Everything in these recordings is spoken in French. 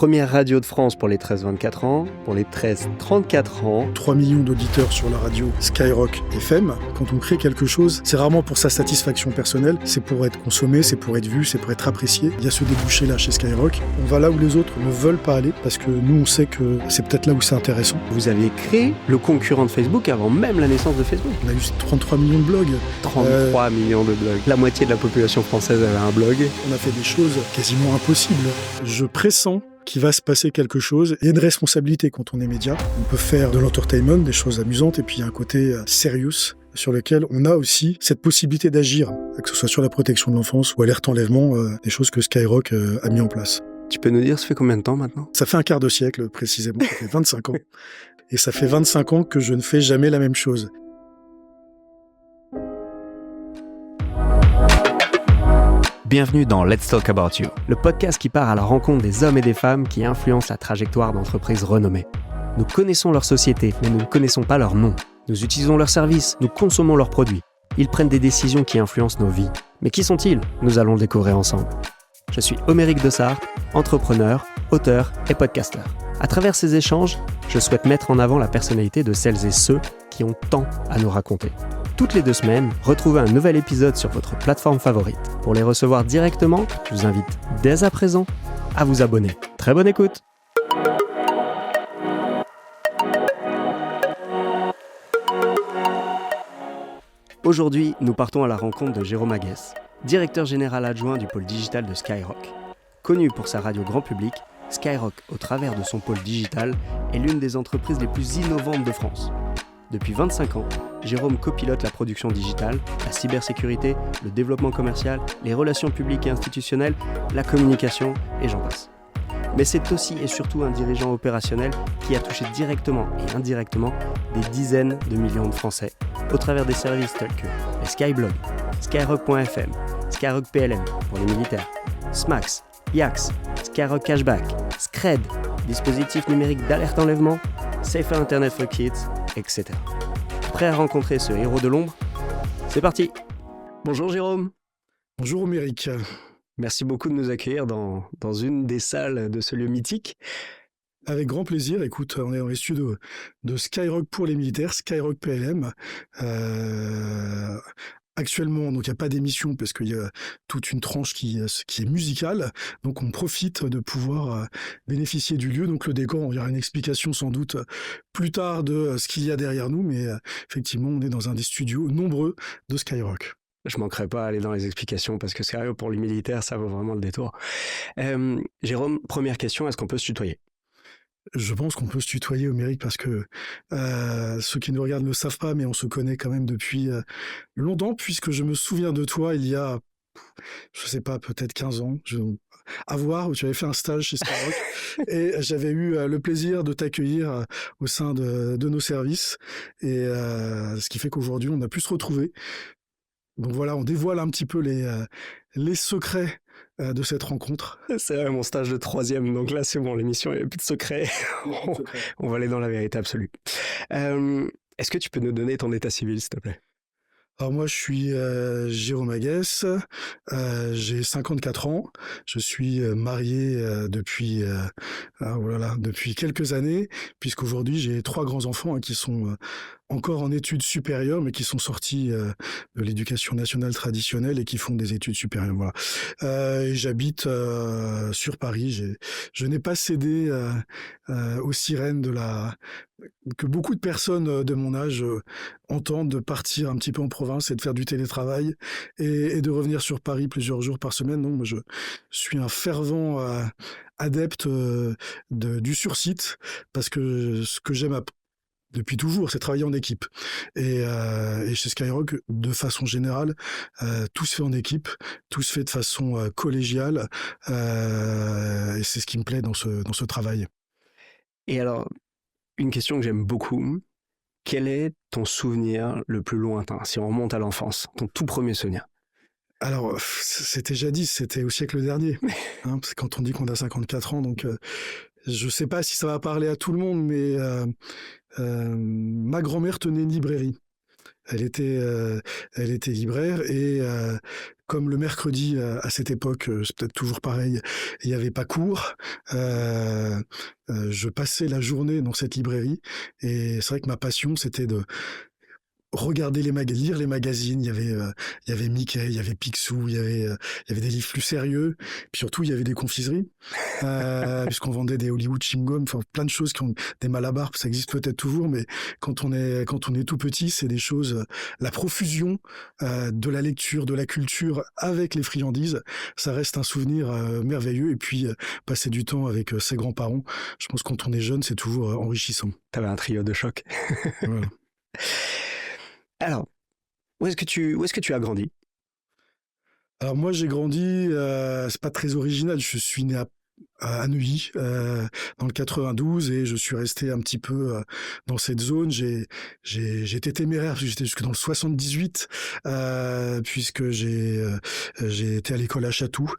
première radio de France pour les 13-24 ans, pour les 13-34 ans. 3 millions d'auditeurs sur la radio Skyrock FM. Quand on crée quelque chose, c'est rarement pour sa satisfaction personnelle, c'est pour être consommé, c'est pour être vu, c'est pour être apprécié. Il y a ce débouché-là chez Skyrock. On va là où les autres ne veulent pas aller, parce que nous, on sait que c'est peut-être là où c'est intéressant. Vous avez créé le concurrent de Facebook avant même la naissance de Facebook. On a eu 33 millions de blogs. 33 millions de blogs. La moitié de la population française avait un blog. On a fait des choses quasiment impossibles. Je pressens qu'il va se passer quelque chose. Il y a une responsabilité quand on est média. On peut faire de l'entertainment, des choses amusantes, et puis il y a un côté serious sur lequel on a aussi cette possibilité d'agir, que ce soit sur la protection de l'enfance ou alerte enlèvement, des choses que Skyrock a mis en place. Tu peux nous dire, ça fait combien de temps maintenant ? Ça fait un quart de siècle précisément, ça fait 25 ans. Et ça fait 25 ans que je ne fais jamais la même chose. Bienvenue dans Let's Talk About You, le podcast qui part à la rencontre des hommes et des femmes qui influencent la trajectoire d'entreprises renommées. Nous connaissons leur société, mais nous ne connaissons pas leur nom. Nous utilisons leurs services, nous consommons leurs produits. Ils prennent des décisions qui influencent nos vies. Mais qui sont-ils ? Nous allons le découvrir ensemble. Je suis Oméric Dessart, entrepreneur, auteur et podcasteur. À travers ces échanges, je souhaite mettre en avant la personnalité de celles et ceux qui ont tant à nous raconter. Toutes les 2 semaines, retrouvez un nouvel épisode sur votre plateforme favorite. Pour les recevoir directement, je vous invite dès à présent à vous abonner. Très bonne écoute! Aujourd'hui, nous partons à la rencontre de Jérôme Aguès, directeur général adjoint du pôle digital de Skyrock. Connu pour sa radio grand public, Skyrock, au travers de son pôle digital, est l'une des entreprises les plus innovantes de France. Depuis 25 ans, Jérôme copilote la production digitale, la cybersécurité, le développement commercial, les relations publiques et institutionnelles, la communication et j'en passe. Mais c'est aussi et surtout un dirigeant opérationnel qui a touché directement et indirectement des dizaines de millions de Français au travers des services tels que les Skyblogs, Skyrock.fm, Skyrock PLM pour les militaires, Smax, Yax, Skyrock Cashback, Scred, dispositif numérique d'alerte enlèvement, Safer Internet for Kids, etc. Prêt à rencontrer ce héros de l'ombre ? C'est parti ! Bonjour Jérôme. Bonjour Oméric. Merci beaucoup de nous accueillir dans une des salles de ce lieu mythique. Avec grand plaisir. Écoute, on est dans les studios de Skyrock pour les militaires, Skyrock PLM. Actuellement, donc il n'y a pas d'émission parce qu'il y a toute une tranche qui est musicale. Donc on profite de pouvoir bénéficier du lieu. Donc le décor, il y aura une explication sans doute plus tard de ce qu'il y a derrière nous. Mais effectivement, on est dans un des studios nombreux de Skyrock. Je ne manquerai pas à aller dans les explications parce que sérieux, pour les militaires, ça vaut vraiment le détour. Jérôme, première question, est-ce qu'on peut se tutoyer ? Je pense qu'on peut se tutoyer, Oméric, parce que ceux qui nous regardent ne le savent pas, mais on se connaît quand même depuis longtemps, puisque je me souviens de toi il y a, je sais pas, peut-être 15 ans, à voir, où tu avais fait un stage chez Skyrock, et j'avais eu le plaisir de t'accueillir au sein de nos services, et ce qui fait qu'aujourd'hui, on a pu se retrouver. Donc voilà, on dévoile un petit peu les secrets de cette rencontre. C'est vrai, mon stage de 3e, donc là c'est bon, l'émission, il n'y a plus de secret. On va aller dans la vérité absolue. Est-ce que tu peux nous donner ton état civil, s'il te plaît ? Alors moi, je suis Jérôme Aguès, j'ai 54 ans, je suis marié depuis quelques années, puisqu'aujourd'hui j'ai 3 grands-enfants qui sont encore en études supérieures, mais qui sont sortis de l'éducation nationale traditionnelle et qui font des études supérieures. Voilà. Et j'habite sur Paris. Je n'ai pas cédé aux sirènes que beaucoup de personnes de mon âge entendent, de partir un petit peu en province et de faire du télétravail et de revenir sur Paris plusieurs jours par semaine. Non, moi je suis un fervent adepte du sur-site, parce que ce que j'aime depuis toujours, c'est travailler en équipe. Et chez Skyrock, de façon générale, tout se fait en équipe, tout se fait de façon collégiale, et c'est ce qui me plaît dans ce travail. Et alors, une question que j'aime beaucoup, quel est ton souvenir le plus lointain, si on remonte à l'enfance, ton tout premier souvenir ? Alors, c'était jadis, c'était au siècle dernier, hein, parce que quand on dit qu'on a 54 ans, donc je ne sais pas si ça va parler à tout le monde, mais ma grand-mère tenait une librairie. Elle était, elle était libraire et comme le mercredi à cette époque, c'est peut-être toujours pareil, il n'y avait pas cours. Je passais la journée dans cette librairie et c'est vrai que ma passion, c'était de regarder lire les magazines. Il y avait Mickey, il y avait Picsou, il y avait des livres plus sérieux. Puis surtout, il y avait des confiseries, puisqu'on vendait des Hollywood chewing-gum, enfin plein de choses qui ont des Malabar. Ça existe peut-être toujours, mais quand on est tout petit, c'est des choses. La profusion de la lecture, de la culture avec les friandises, ça reste un souvenir merveilleux. Et puis passer du temps avec ses grands-parents, je pense que quand on est jeune, c'est toujours enrichissant. T'avais un trio de choc. Voilà. Alors, où est-ce que tu as grandi? Alors moi j'ai grandi, c'est pas très original, je suis né à Neuilly, dans le 92 et je suis resté un petit peu dans cette zone. J'ai été téméraire parce que j'étais jusque dans le 78, puisque j'ai été à l'école à Chatou,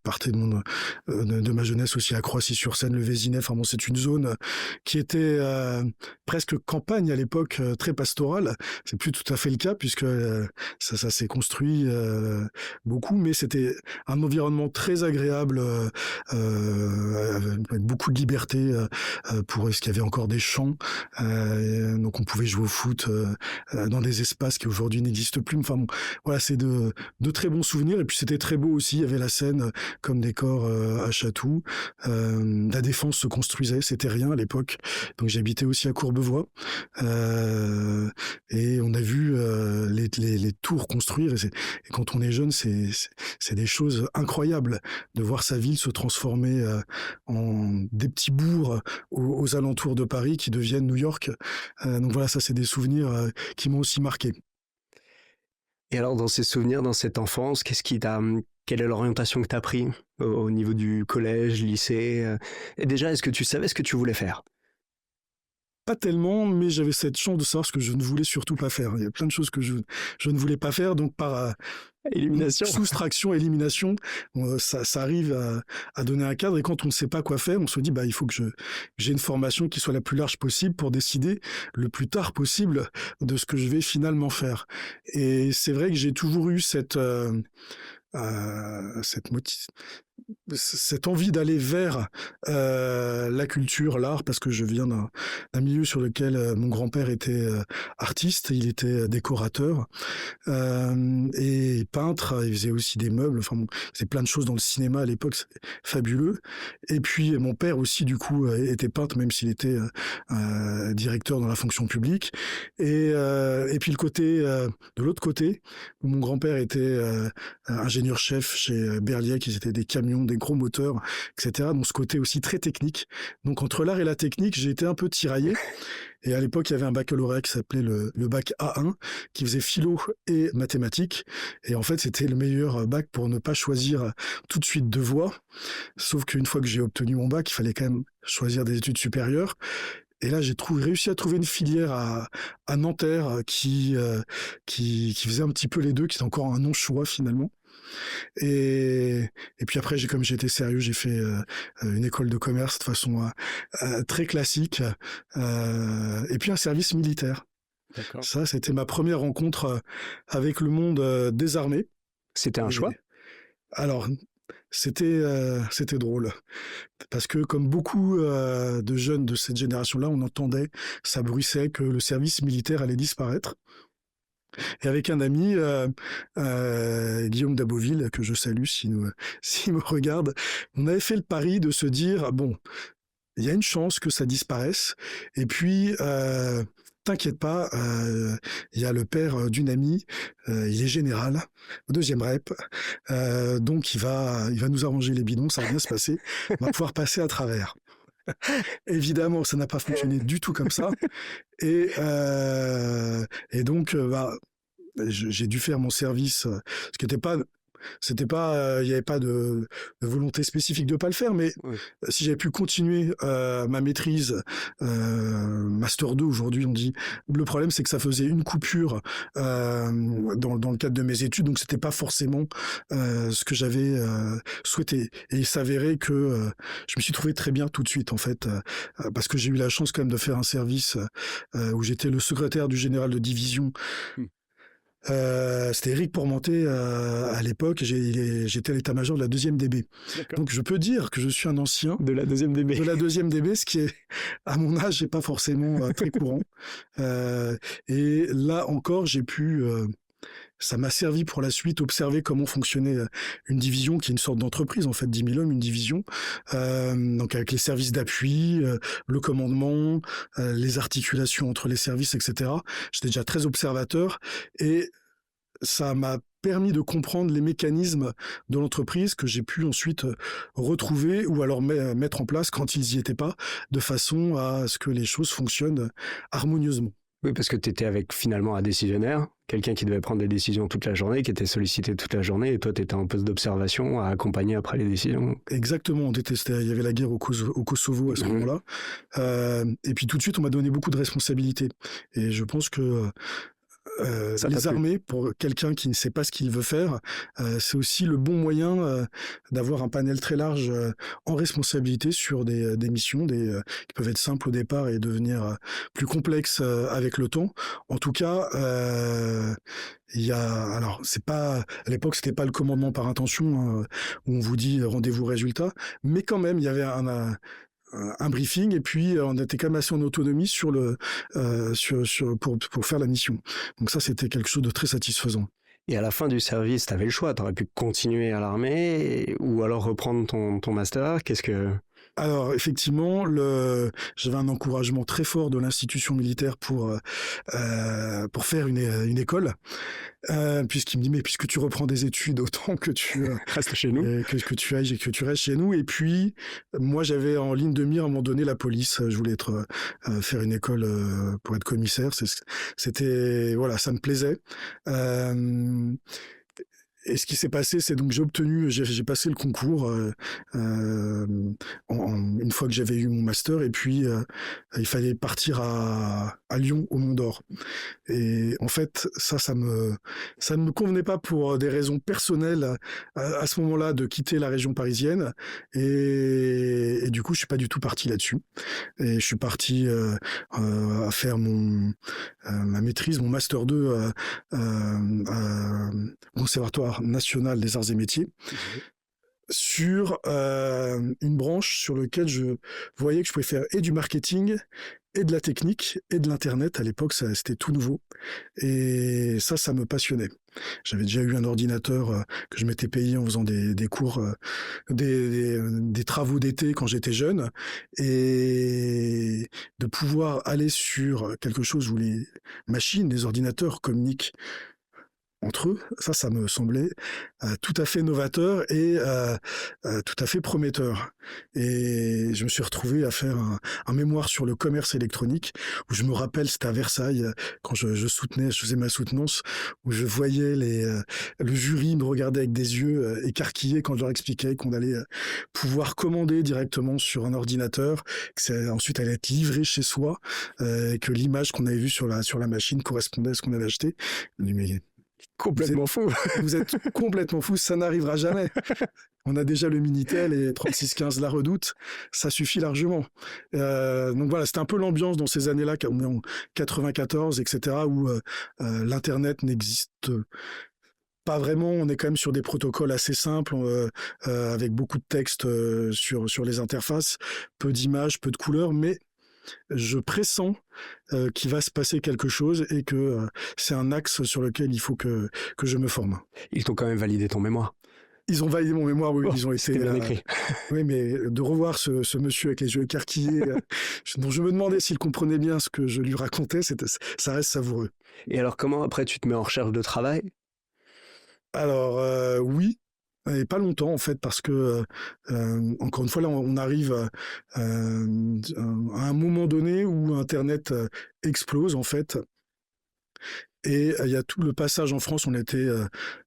partais de ma jeunesse aussi à Croissy-sur-Seine, le Vésinet. Enfin bon, c'est une zone qui était presque campagne à l'époque, très pastorale. C'est plus tout à fait le cas puisque ça s'est construit beaucoup, mais c'était un environnement très agréable, avec beaucoup de liberté pour ce qu'il y avait encore des champs, donc on pouvait jouer au foot dans des espaces qui aujourd'hui n'existent plus. Enfin bon, voilà, c'est de très bons souvenirs. Et puis c'était très beau aussi. Il y avait la Seine comme décor à Chatou. La Défense se construisait, c'était rien à l'époque. Donc j'habitais aussi à Courbevoie et on a vu les tours construire. Et quand on est jeune, c'est des choses incroyables de voir sa ville se transformer en des petits bourgs aux alentours de Paris qui deviennent New York. Donc voilà, ça c'est des souvenirs qui m'ont aussi marqué. Et alors, dans ces souvenirs, dans cette enfance, quelle est l'orientation que tu as pris au niveau du collège, lycée? Et déjà, est-ce que tu savais ce que tu voulais faire? Pas tellement, mais j'avais cette chance de savoir ce que je ne voulais surtout pas faire. Il y a plein de choses que je ne voulais pas faire, donc par Élimination. soustraction, élimination, ça arrive à donner un cadre. Et quand on ne sait pas quoi faire, on se dit bah il faut que j'ai une formation qui soit la plus large possible pour décider le plus tard possible de ce que je vais finalement faire. Et c'est vrai que j'ai toujours eu cette envie d'aller vers la culture, l'art, parce que je viens d'un milieu sur lequel mon grand-père était artiste, il était décorateur et peintre, il faisait aussi des meubles, enfin bon, il faisait plein de choses dans le cinéma à l'époque, c'était fabuleux. Et puis mon père aussi du coup était peintre, même s'il était directeur dans la fonction publique. Et puis de l'autre côté, où mon grand-père était ingénieur-chef chez Berliet, qui étaient des camions, des gros moteurs, etc. Donc ce côté aussi très technique. Donc entre l'art et la technique, j'ai été un peu tiraillé. Et à l'époque, il y avait un baccalauréat qui s'appelait le bac A1, qui faisait philo et mathématiques. Et en fait, c'était le meilleur bac pour ne pas choisir tout de suite de voie. Sauf qu'une fois que j'ai obtenu mon bac, il fallait quand même choisir des études supérieures. Et là, j'ai réussi à trouver une filière à Nanterre qui faisait un petit peu les deux, qui était encore un non-choix finalement. Et puis après, comme j'ai été sérieux, j'ai fait une école de commerce de façon très classique, et puis un service militaire. D'accord. Ça, c'était ma première rencontre avec le monde des armées. C'était un choix? Alors, c'était drôle parce que comme beaucoup de jeunes de cette génération-là, on entendait, ça bruissait que le service militaire allait disparaître. Et avec un ami, Guillaume Daboville, que je salue s'il me regarde, on avait fait le pari de se dire, bon, il y a une chance que ça disparaisse, et puis t'inquiète pas, il y a le père d'une amie, il est général, au 2e rep, donc il va nous arranger les bidons, ça va bien se passer, on va pouvoir passer à travers. Évidemment, ça n'a pas fonctionné du tout comme ça, et donc j'ai dû faire mon service, ce qui n'était pas C'était pas, il y avait pas de volonté spécifique de pas le faire, mais Oui. si j'avais pu continuer ma maîtrise, master 2 aujourd'hui on dit, le problème c'est que ça faisait une coupure dans le cadre de mes études, donc c'était pas forcément ce que j'avais souhaité. Et il s'avérait que je me suis trouvé très bien tout de suite en fait, parce que j'ai eu la chance quand même de faire un service où j'étais le secrétaire du général de division. Hmm. C'était Éric Pourmenté à l'époque, j'étais à l'état-major de la 2e DB. D'accord. Donc je peux dire que je suis un ancien De la 2e DB. de la 2e DB, ce qui est, à mon âge, n'est pas forcément très courant. Et là encore, j'ai pu... ça m'a servi pour la suite, observer comment fonctionnait une division qui est une sorte d'entreprise, en fait, 10 000 hommes, une division. Donc avec les services d'appui, le commandement, les articulations entre les services, etc. J'étais déjà très observateur et ça m'a permis de comprendre les mécanismes de l'entreprise que j'ai pu ensuite retrouver ou alors mettre en place quand ils n'y étaient pas, de façon à ce que les choses fonctionnent harmonieusement. Oui, parce que tu étais avec finalement un décisionnaire, quelqu'un qui devait prendre des décisions toute la journée, qui était sollicité toute la journée, et toi, tu étais en poste d'observation à accompagner après les décisions. Exactement, il y avait la guerre au Kosovo à ce moment-là. Et puis tout de suite, on m'a donné beaucoup de responsabilités. Et je pense que les armées, pour quelqu'un qui ne sait pas ce qu'il veut faire, c'est aussi le bon moyen d'avoir un panel très large en responsabilité sur des missions qui peuvent être simples au départ et devenir plus complexes avec le temps. En tout cas, alors c'est pas, à l'époque c'était pas le commandement par intention où on vous dit rendez-vous résultat, mais quand même il y avait un briefing et puis on était quand même assez en autonomie pour faire la mission. Donc ça, c'était quelque chose de très satisfaisant. Et à la fin du service, tu avais le choix. Tu aurais pu continuer à l'armée ou alors reprendre ton master. Alors effectivement, j'avais un encouragement très fort de l'institution militaire pour faire une école, puisqu'il me dit mais puisque tu reprends des études, autant que tu restes chez nous, que tu ailles et que tu restes chez nous. Et puis moi j'avais en ligne de mire à un moment donné la police. Je voulais faire une école pour être commissaire. C'était voilà, ça me plaisait. Et ce qui s'est passé, c'est donc j'ai passé le concours une fois que j'avais eu mon master, et puis il fallait partir à Lyon, au Mont d'Or. Et en fait, ça ne me convenait pas pour des raisons personnelles à ce moment-là de quitter la région parisienne. Et du coup, je suis pas du tout parti là-dessus. Et je suis parti à faire ma maîtrise, mon master 2 au Conservatoire national des arts et métiers, sur une branche sur laquelle je voyais que je pouvais faire et du marketing et de la technique et de l'internet. À l'époque, c'était tout nouveau et ça me passionnait. J'avais déjà eu un ordinateur que je m'étais payé en faisant des cours, des travaux d'été quand j'étais jeune, et de pouvoir aller sur quelque chose où les machines, les ordinateurs communiquent entre eux, ça me semblait tout à fait novateur et tout à fait prometteur. Et je me suis retrouvé à faire un mémoire sur le commerce électronique, où je me rappelle, c'était à Versailles, quand je faisais ma soutenance, où je voyais le jury me regarder avec des yeux écarquillés quand je leur expliquais qu'on allait pouvoir commander directement sur un ordinateur, que ensuite allait être livré chez soi, et que l'image qu'on avait vue sur la machine correspondait à ce qu'on avait acheté. Mais complètement fou. Vous êtes complètement fou, ça n'arrivera jamais. On a déjà le Minitel et 3615 La Redoute, ça suffit largement. Donc voilà, c'était un peu l'ambiance dans ces années-là, on est en 94, etc., où l'Internet n'existe pas vraiment. On est quand même sur des protocoles assez simples, avec beaucoup de textes sur les interfaces, peu d'images, peu de couleurs, mais je pressens qu'il va se passer quelque chose et que c'est un axe sur lequel il faut que je me forme. Ils t'ont quand même validé ton mémoire. Ils ont validé mon mémoire, oui, ils ont été bien écrit. Oui, mais de revoir ce monsieur avec les yeux écarquillés, dont je me demandais s'il comprenait bien ce que je lui racontais, ça reste savoureux. Et alors, comment après tu te mets en recherche de travail ? Alors, oui. Et pas longtemps en fait, parce que encore une fois là on arrive à un moment donné où Internet explose en fait, et il y a tout le passage en France. On était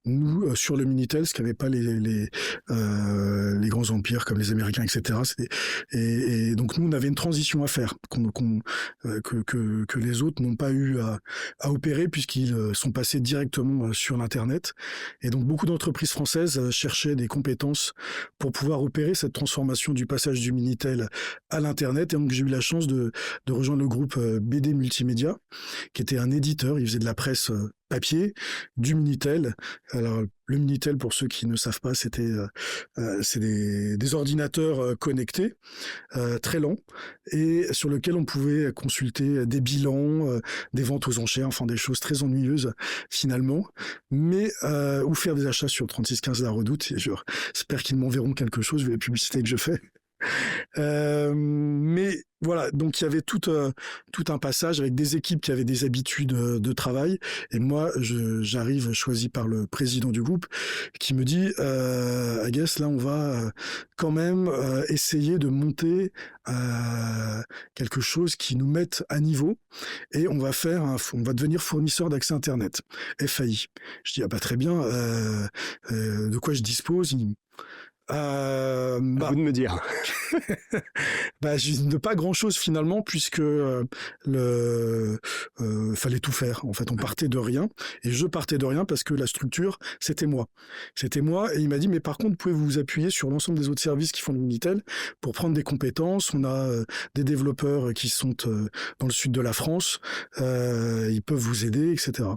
nous, sur le Minitel, ce qu'avaient pas les grands empires comme les Américains, etc. Et donc nous, on avait une transition à faire que les autres n'ont pas eu à opérer puisqu'ils sont passés directement sur l'Internet. Et donc beaucoup d'entreprises françaises cherchaient des compétences pour pouvoir opérer cette transformation du passage du Minitel à l'Internet. Et donc j'ai eu la chance de rejoindre le groupe BD Multimédia, qui était un éditeur. Il faisait de la presse papier, du Minitel. Alors le Minitel, pour ceux qui ne savent pas, c'est des ordinateurs connectés, très lents, et sur lesquels on pouvait consulter des bilans, des ventes aux enchères, enfin des choses très ennuyeuses finalement, mais ou faire des achats sur 3615 La Redoute. Et j'espère qu'ils m'enverront quelque chose vu la publicité que je fais. Mais voilà, donc il y avait tout un passage avec des équipes qui avaient des habitudes de travail, et moi j'arrive choisi par le président du groupe qui me dit Agues, là on va quand même essayer de monter quelque chose qui nous mette à niveau, et on va devenir fournisseur d'accès internet, FAI. Je dis très bien, de quoi je dispose? À vous de me dire. De pas grand chose finalement, puisque fallait tout faire. En fait, on partait de rien, et je partais de rien parce que la structure, c'était moi. Et il m'a dit, mais par contre, vous pouvez vous appuyer sur l'ensemble des autres services qui font le Minitel pour prendre des compétences. On a des développeurs qui sont dans le sud de la France, ils peuvent vous aider, etc.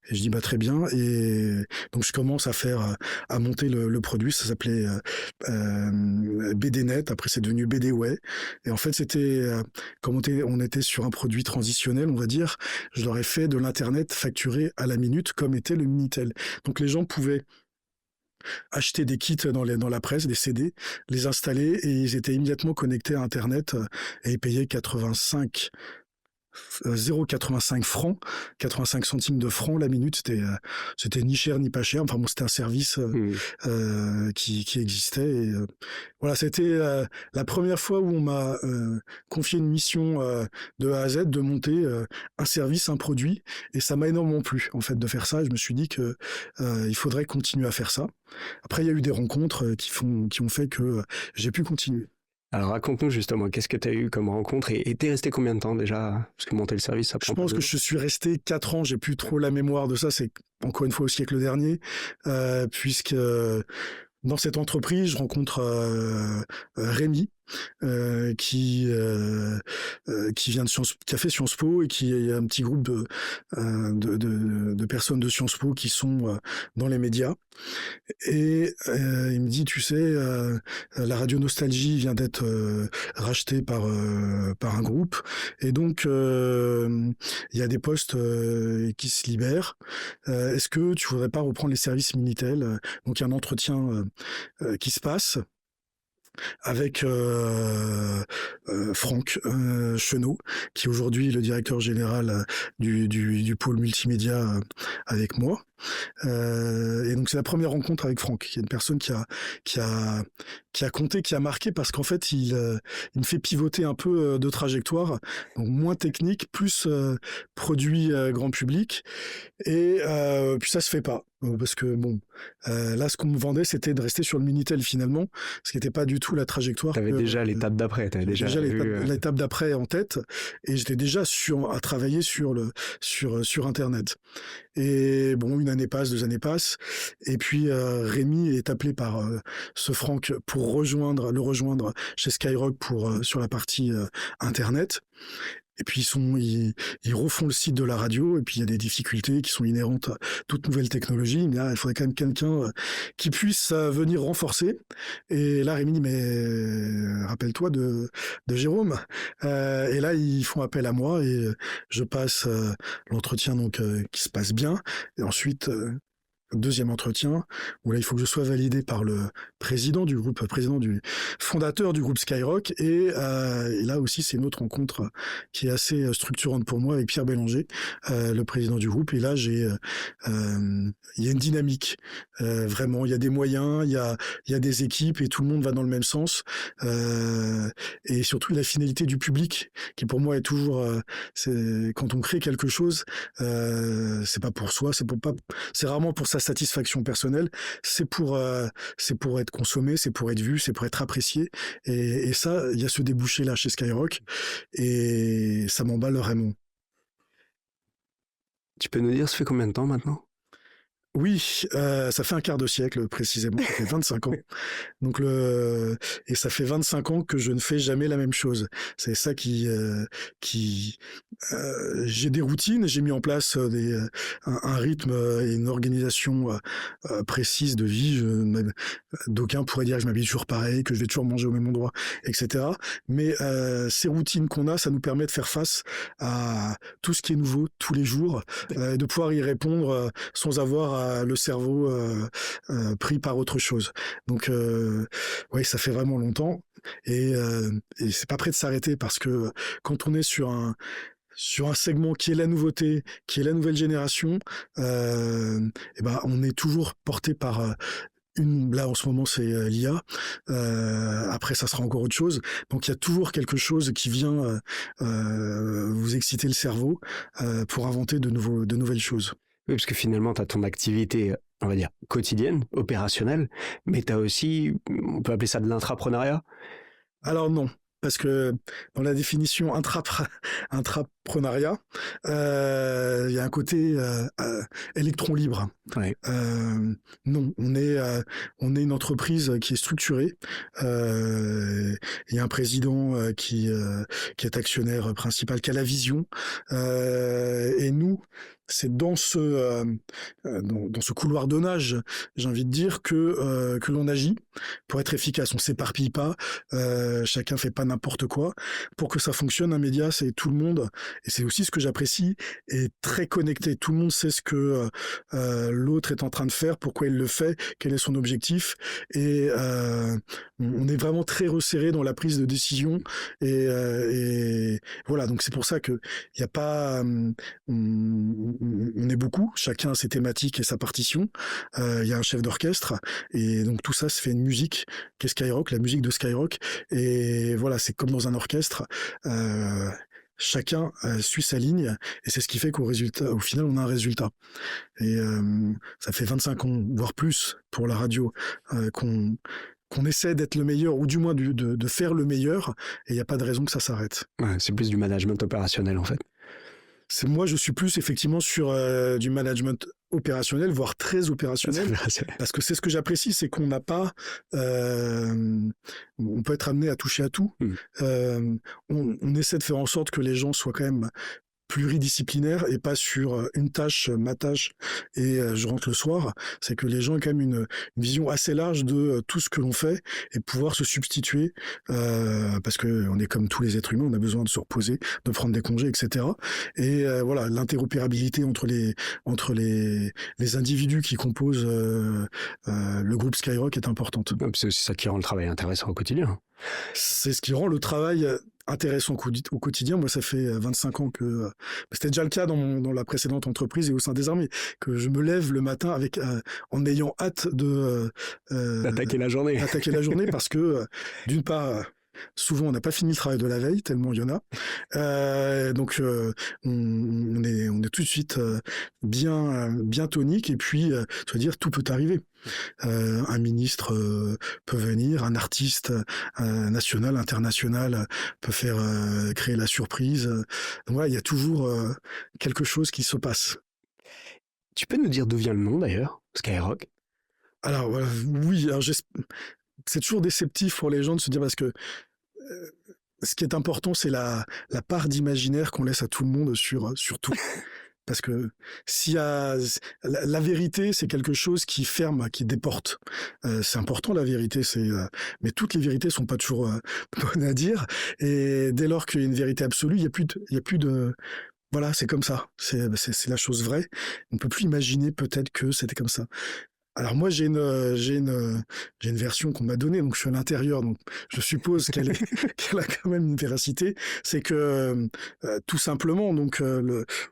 Et je dis, très bien. Et donc, je commence à monter le produit. Ça s'appelait BDNet, après c'est devenu BDWay, et en fait c'était comme on était sur un produit transitionnel, on va dire, je leur ai fait de l'internet facturé à la minute comme était le Minitel. Donc les gens pouvaient acheter des kits dans la presse, des CD, les installer, et ils étaient immédiatement connectés à internet, et ils payaient 0,85 francs, 85 centimes de francs la minute. C'était ni cher ni pas cher. Enfin bon, c'était un service qui existait. Et voilà, c'était la première fois où on m'a confié une mission de A à Z, de monter un service, un produit, et ça m'a énormément plu en fait de faire ça. Et je me suis dit que il faudrait continuer à faire ça. Après, il y a eu des rencontres qui ont fait que j'ai pu continuer. Alors raconte-nous justement, qu'est-ce que tu as eu comme rencontre, et t'es resté combien de temps déjà? Parce que monter le service, ça prend. Je pense que je suis resté 4 ans, j'ai plus trop la mémoire de ça, c'est encore une fois au siècle dernier, puisque dans cette entreprise, je rencontre Rémi, qui vient qui a fait Sciences Po, et qui est un petit groupe de personnes de Sciences Po qui sont dans les médias. Et il me dit, tu sais, la radio Nostalgie vient d'être rachetée par un groupe, et donc il y a des postes qui se libèrent. Est-ce que tu voudrais pas reprendre les services Minitel? Donc il y a un entretien qui se passe avec Franck Chenot, qui est aujourd'hui le directeur général du pôle multimédia avec moi. Et donc c'est la première rencontre avec Franck, qui est une personne qui a compté, qui a marqué, parce qu'en fait il me fait pivoter un peu de trajectoire, donc moins technique, plus produit grand public, et puis ça se fait pas. Parce que bon, là ce qu'on me vendait, c'était de rester sur le Minitel finalement, ce qui n'était pas du tout la trajectoire. T'avais déjà l'étape d'après, l'étape d'après en tête, et j'étais déjà à travailler sur Internet. Et bon, une année passe, 2 années passent, et puis Rémi est appelé par ce Franck pour le rejoindre chez Skyrock sur la partie Internet. Et puis ils refont le site de la radio, et puis il y a des difficultés qui sont inhérentes à toute nouvelle technologie. Mais là, il faudrait quand même quelqu'un qui puisse venir renforcer. Et là, Rémi dit, mais rappelle-toi de Jérôme. Et là, ils font appel à moi, et je passe l'entretien qui se passe bien. Et ensuite, deuxième entretien, où là il faut que je sois validé par le président du fondateur du groupe Skyrock, et là aussi c'est une autre rencontre qui est assez structurante pour moi, avec Pierre Bélanger, le président du groupe. Et là il y a une dynamique, vraiment, il y a des moyens, il y a des équipes, et tout le monde va dans le même sens, et surtout la finalité du public, qui pour moi est toujours, c'est quand on crée quelque chose, c'est pas pour soi, c'est rarement pour sa sa satisfaction personnelle, c'est pour être consommé, c'est pour être vu, c'est pour être apprécié. Et ça, il y a ce débouché-là chez Skyrock, et ça m'emballe vraiment. Tu peux nous dire, ça fait combien de temps maintenant? Oui, ça fait un quart de siècle précisément, ça fait 25 ans. Donc et ça fait 25 ans que je ne fais jamais la même chose. C'est ça qui j'ai des routines, j'ai mis en place un rythme et une organisation précise de vie. D'aucuns pourraient dire que je m'habille toujours pareil, que je vais toujours manger au même endroit, etc. Mais ces routines qu'on a, ça nous permet de faire face à tout ce qui est nouveau tous les jours, de pouvoir y répondre sans avoir le cerveau pris par autre chose. Donc oui, ça fait vraiment longtemps, et c'est pas prêt de s'arrêter, parce que quand on est sur un segment qui est la nouveauté, qui est la nouvelle génération, et ben on est toujours porté par là en ce moment c'est l'IA, après ça sera encore autre chose, donc il y a toujours quelque chose qui vient vous exciter le cerveau pour inventer de nouvelles choses. Oui, parce que finalement, tu as ton activité, on va dire, quotidienne, opérationnelle, mais tu as aussi, on peut appeler ça de l'intrapreneuriat. Alors non, parce que dans la définition intrapreneuriat, il y a un côté électron libre. Ouais. Non, on est une entreprise qui est structurée. Il y a un président qui est actionnaire principal, qui a la vision. Et nous, c'est dans ce couloir de nage, j'ai envie de dire, que l'on agit pour être efficace. On s'éparpille pas, chacun fait pas n'importe quoi. Pour que ça fonctionne, un média, c'est tout le monde, et c'est aussi ce que j'apprécie, est très connecté. Tout le monde sait ce que l'autre est en train de faire, pourquoi il le fait, quel est son objectif, et on est vraiment très resserré dans la prise de décision, et voilà. Donc c'est pour ça que il y a pas on est beaucoup, chacun a ses thématiques et sa partition. Il y a un chef d'orchestre, et donc tout ça se fait une musique qui est Skyrock, la musique de Skyrock. Et voilà, c'est comme dans un orchestre. Chacun suit sa ligne, et c'est ce qui fait qu'au final, on a un résultat. Et ça fait 25 ans, voire plus, pour la radio, qu'on essaie d'être le meilleur, ou du moins de faire le meilleur, et il n'y a pas de raison que ça s'arrête. Ouais, c'est plus du management opérationnel, en fait. Moi, je suis plus effectivement sur du management opérationnel, voire très opérationnel, parce que c'est ce que j'apprécie, c'est qu'on n'a pas, on peut être amené à toucher à tout. On essaie de faire en sorte que les gens soient quand même pluridisciplinaire, et pas sur une tâche, ma tâche, et je rentre le soir. C'est que les gens aient quand même une vision assez large de tout ce que l'on fait, et pouvoir se substituer, parce que on est comme tous les êtres humains, on a besoin de se reposer, de prendre des congés, etc. Et voilà, l'interopérabilité entre les individus qui composent le groupe Skyrock est importante. C'est aussi ça qui rend le travail intéressant au quotidien. C'est ce qui rend le travail intéressant au quotidien. Moi, ça fait 25 ans que c'était déjà le cas dans la précédente entreprise et au sein des armées, que je me lève le matin en ayant hâte d'attaquer la journée. Parce que d'une part, souvent on n'a pas fini le travail de la veille, tellement il y en a. Donc on est tout de suite bien tonique, et puis je veux dire, tout peut arriver. Un ministre peut venir, un artiste national, international peut faire créer la surprise. Donc voilà, il y a toujours quelque chose qui se passe. Tu peux nous dire d'où vient le nom d'ailleurs, Skyrock? Alors oui, c'est toujours déceptif pour les gens de se dire, parce que ce qui est important, c'est la part d'imaginaire qu'on laisse à tout le monde sur tout. Parce que s'il y a la vérité, c'est quelque chose qui ferme, qui déporte. C'est important, la vérité, mais toutes les vérités sont pas toujours bonnes à dire. Et dès lors qu'il y a une vérité absolue, il y a plus de voilà, c'est comme ça. C'est la chose vraie. On ne peut plus imaginer peut-être que c'était comme ça. Alors moi, j'ai une version qu'on m'a donnée, donc je suis à l'intérieur, donc je suppose qu'elle a quand même une véracité. C'est que tout simplement, donc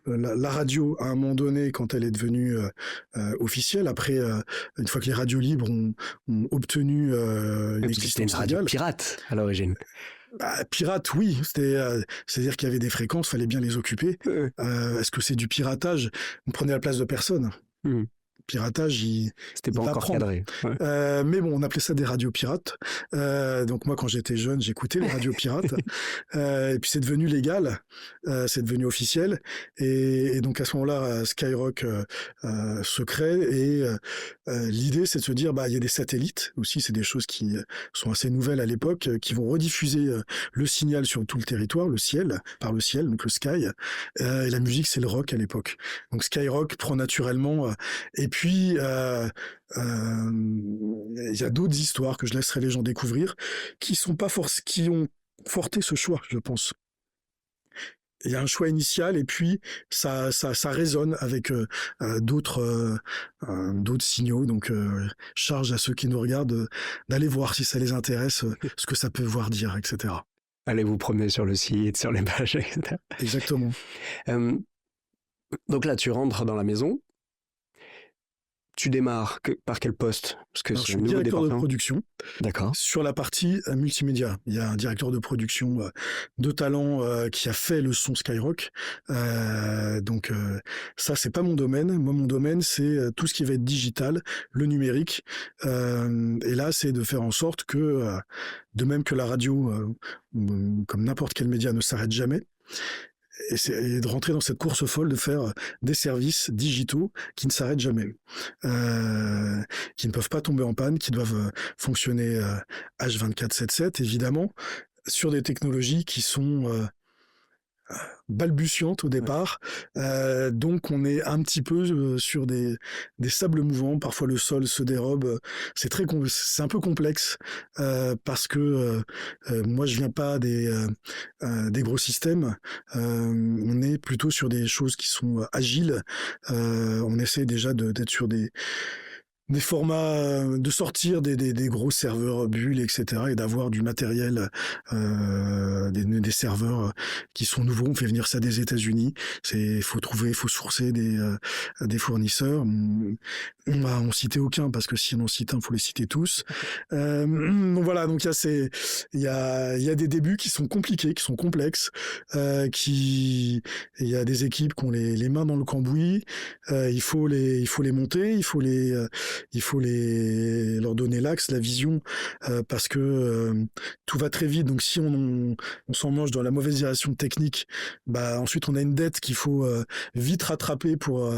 la radio, à un moment donné, quand elle est devenue officielle, après une fois que les radios libres ont obtenu une existence une radio mondiale, pirate à l'origine. Pirate, oui. C'est-à-dire qu'il y avait des fréquences, fallait bien les occuper. Est-ce que c'est du piratage? On prenait la place de personne. piratage, C'était il pas va encore prendre. cadré. Ouais. Mais bon, on appelait ça des radios pirates. Donc moi, quand j'étais jeune, j'écoutais les radios pirates. Et puis c'est devenu légal, c'est devenu officiel. Et donc à ce moment-là, Skyrock se crée. Et l'idée, c'est de se dire, bah, il y a des satellites aussi. C'est des choses qui sont assez nouvelles à l'époque, qui vont rediffuser le signal sur tout le territoire, le ciel, par le ciel, donc le sky. Et la musique, c'est le rock à l'époque. Donc Skyrock prend naturellement. Et puis il y a d'autres histoires que je laisserai les gens découvrir, qui ont forté ce choix, je pense. Il y a un choix initial et puis ça résonne avec d'autres signaux. Donc charge à ceux qui nous regardent d'aller voir si ça les intéresse, ce que ça peut voir dire, etc. Allez vous promener sur le site, sur les pages, etc. Exactement. Donc là, tu rentres dans la maison. Tu démarres par quel poste? Parce que Alors, c'est je un suis nouveau directeur de département. production. D'accord. Sur la partie multimédia, il y a un directeur de production de talent qui a fait le son Skyrock. Donc ça, c'est pas mon domaine. Moi, mon domaine, c'est tout ce qui va être digital, le numérique. Et là, c'est de faire en sorte que, de même que la radio, comme n'importe quel média, ne s'arrête jamais. Et de rentrer dans cette course folle, de faire des services digitaux qui ne s'arrêtent jamais, qui ne peuvent pas tomber en panne, qui doivent fonctionner H24/7/7, évidemment, sur des technologies qui sont balbutiante au départ, donc on est un petit peu sur des sables mouvants. Parfois le sol se dérobe. C'est un peu complexe parce que moi je viens pas des gros systèmes. On est plutôt sur des choses qui sont agiles. On essaie déjà d'être sur des formats, de sortir des gros serveurs bulles, etc., et d'avoir du matériel, des serveurs qui sont nouveaux. On fait venir ça des États-Unis. Faut sourcer des fournisseurs. On va en citer aucun parce que si on en cite un, faut les citer tous. Donc voilà, donc il y a des débuts qui sont compliqués, qui sont complexes, il y a des équipes qui ont les mains dans le cambouis. Il faut les monter, il faut leur donner l'axe, la vision, parce que tout va très vite. Donc si on s'en mange dans la mauvaise direction technique, bah ensuite on a une dette qu'il faut vite rattraper pour.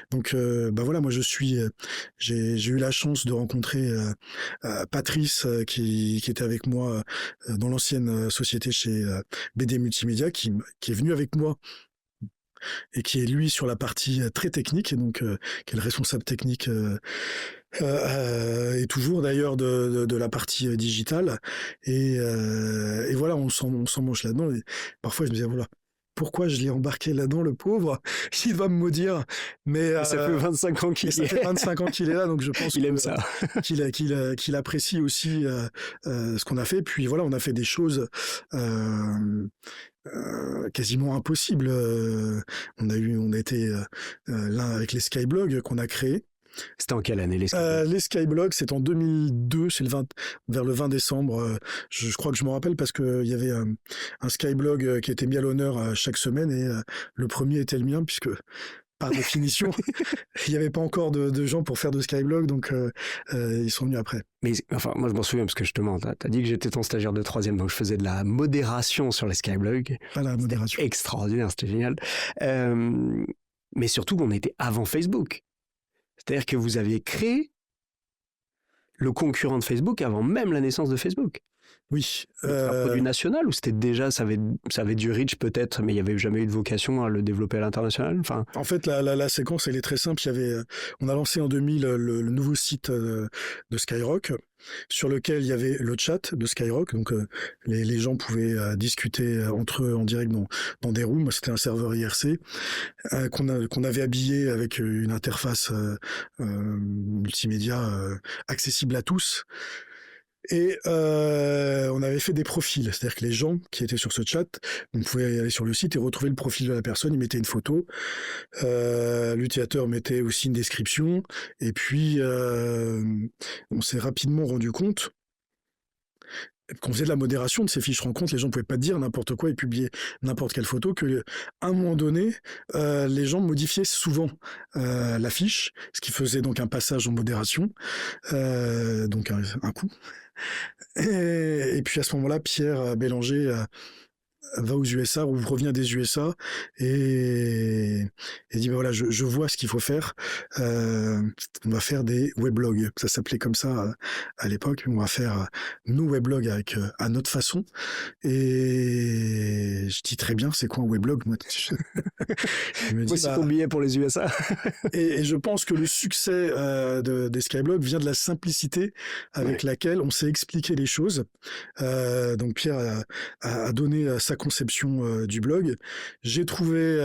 Donc bah voilà, moi j'ai eu la chance de rencontrer Patrice qui était avec moi dans l'ancienne société chez BD Multimédia, qui est venu avec moi et qui est lui sur la partie très technique, et donc qui est le responsable technique et toujours d'ailleurs de la partie digitale, et voilà, on s'en mange là-dedans, et parfois je me disais voilà, pourquoi je l'ai embarqué là-dedans, le pauvre, il va me maudire, mais ça fait 25 ans qu'il ça fait 25 ans qu'il est là, donc je pense il aime ça. qu'il apprécie aussi ce qu'on a fait. Puis voilà, on a fait des choses quasiment impossibles. On a été l'un avec les Skyblogs qu'on a créés. C'était en quelle année les Skyblogs? Les Skyblogs, c'est en 2002, c'est vers le 20 décembre. Je crois que je m'en rappelle parce qu'il y avait un Skyblog qui était mis à l'honneur chaque semaine, et le premier était le mien, puisque par définition, il n'y avait pas encore de gens pour faire de Skyblog, donc ils sont venus après. Mais enfin, moi je m'en souviens parce que justement, t'as dit que j'étais ton stagiaire de 3e, donc je faisais de la modération sur les Skyblogs. Pas la modération. C'était extraordinaire, c'était génial. Mais surtout, on était avant Facebook. C'est-à-dire que vous aviez créé le concurrent de Facebook avant même la naissance de Facebook. Oui. C'est un produit national, ou c'était déjà, ça avait du reach peut-être, mais il n'y avait jamais eu de vocation à le développer à l'international? Enfin... En fait, la séquence, elle est très simple. On a lancé en 2000 le nouveau site de Skyrock, sur lequel il y avait le chat de Skyrock. Donc les gens pouvaient discuter entre eux en direct dans des rooms. C'était un serveur IRC qu'on avait habillé avec une interface multimédia accessible à tous. Et on avait fait des profils, c'est-à-dire que les gens qui étaient sur ce chat, on pouvait aller sur le site et retrouver le profil de la personne. Il mettait une photo, l'utilisateur mettait aussi une description, et puis on s'est rapidement rendu compte qu'on faisait de la modération de ces fiches rencontres, les gens ne pouvaient pas dire n'importe quoi et publier n'importe quelle photo, que à un moment donné, les gens modifiaient souvent la fiche, ce qui faisait donc un passage en modération, donc un coup. Et puis à ce moment-là, Pierre Bélanger va aux USA ou revient des USA et dit ben voilà, je vois ce qu'il faut faire. On va faire des weblogs, ça s'appelait comme ça à l'époque. On va faire nos weblogs avec à notre façon. Et je dis très bien, c'est quoi un weblog? Moi, je me dis, c'est ton billet pour les USA. et je pense que le succès des Skyblogs vient de la simplicité avec laquelle on s'est expliqué les choses. Donc Pierre a donné sa conception du blog. J'ai trouvé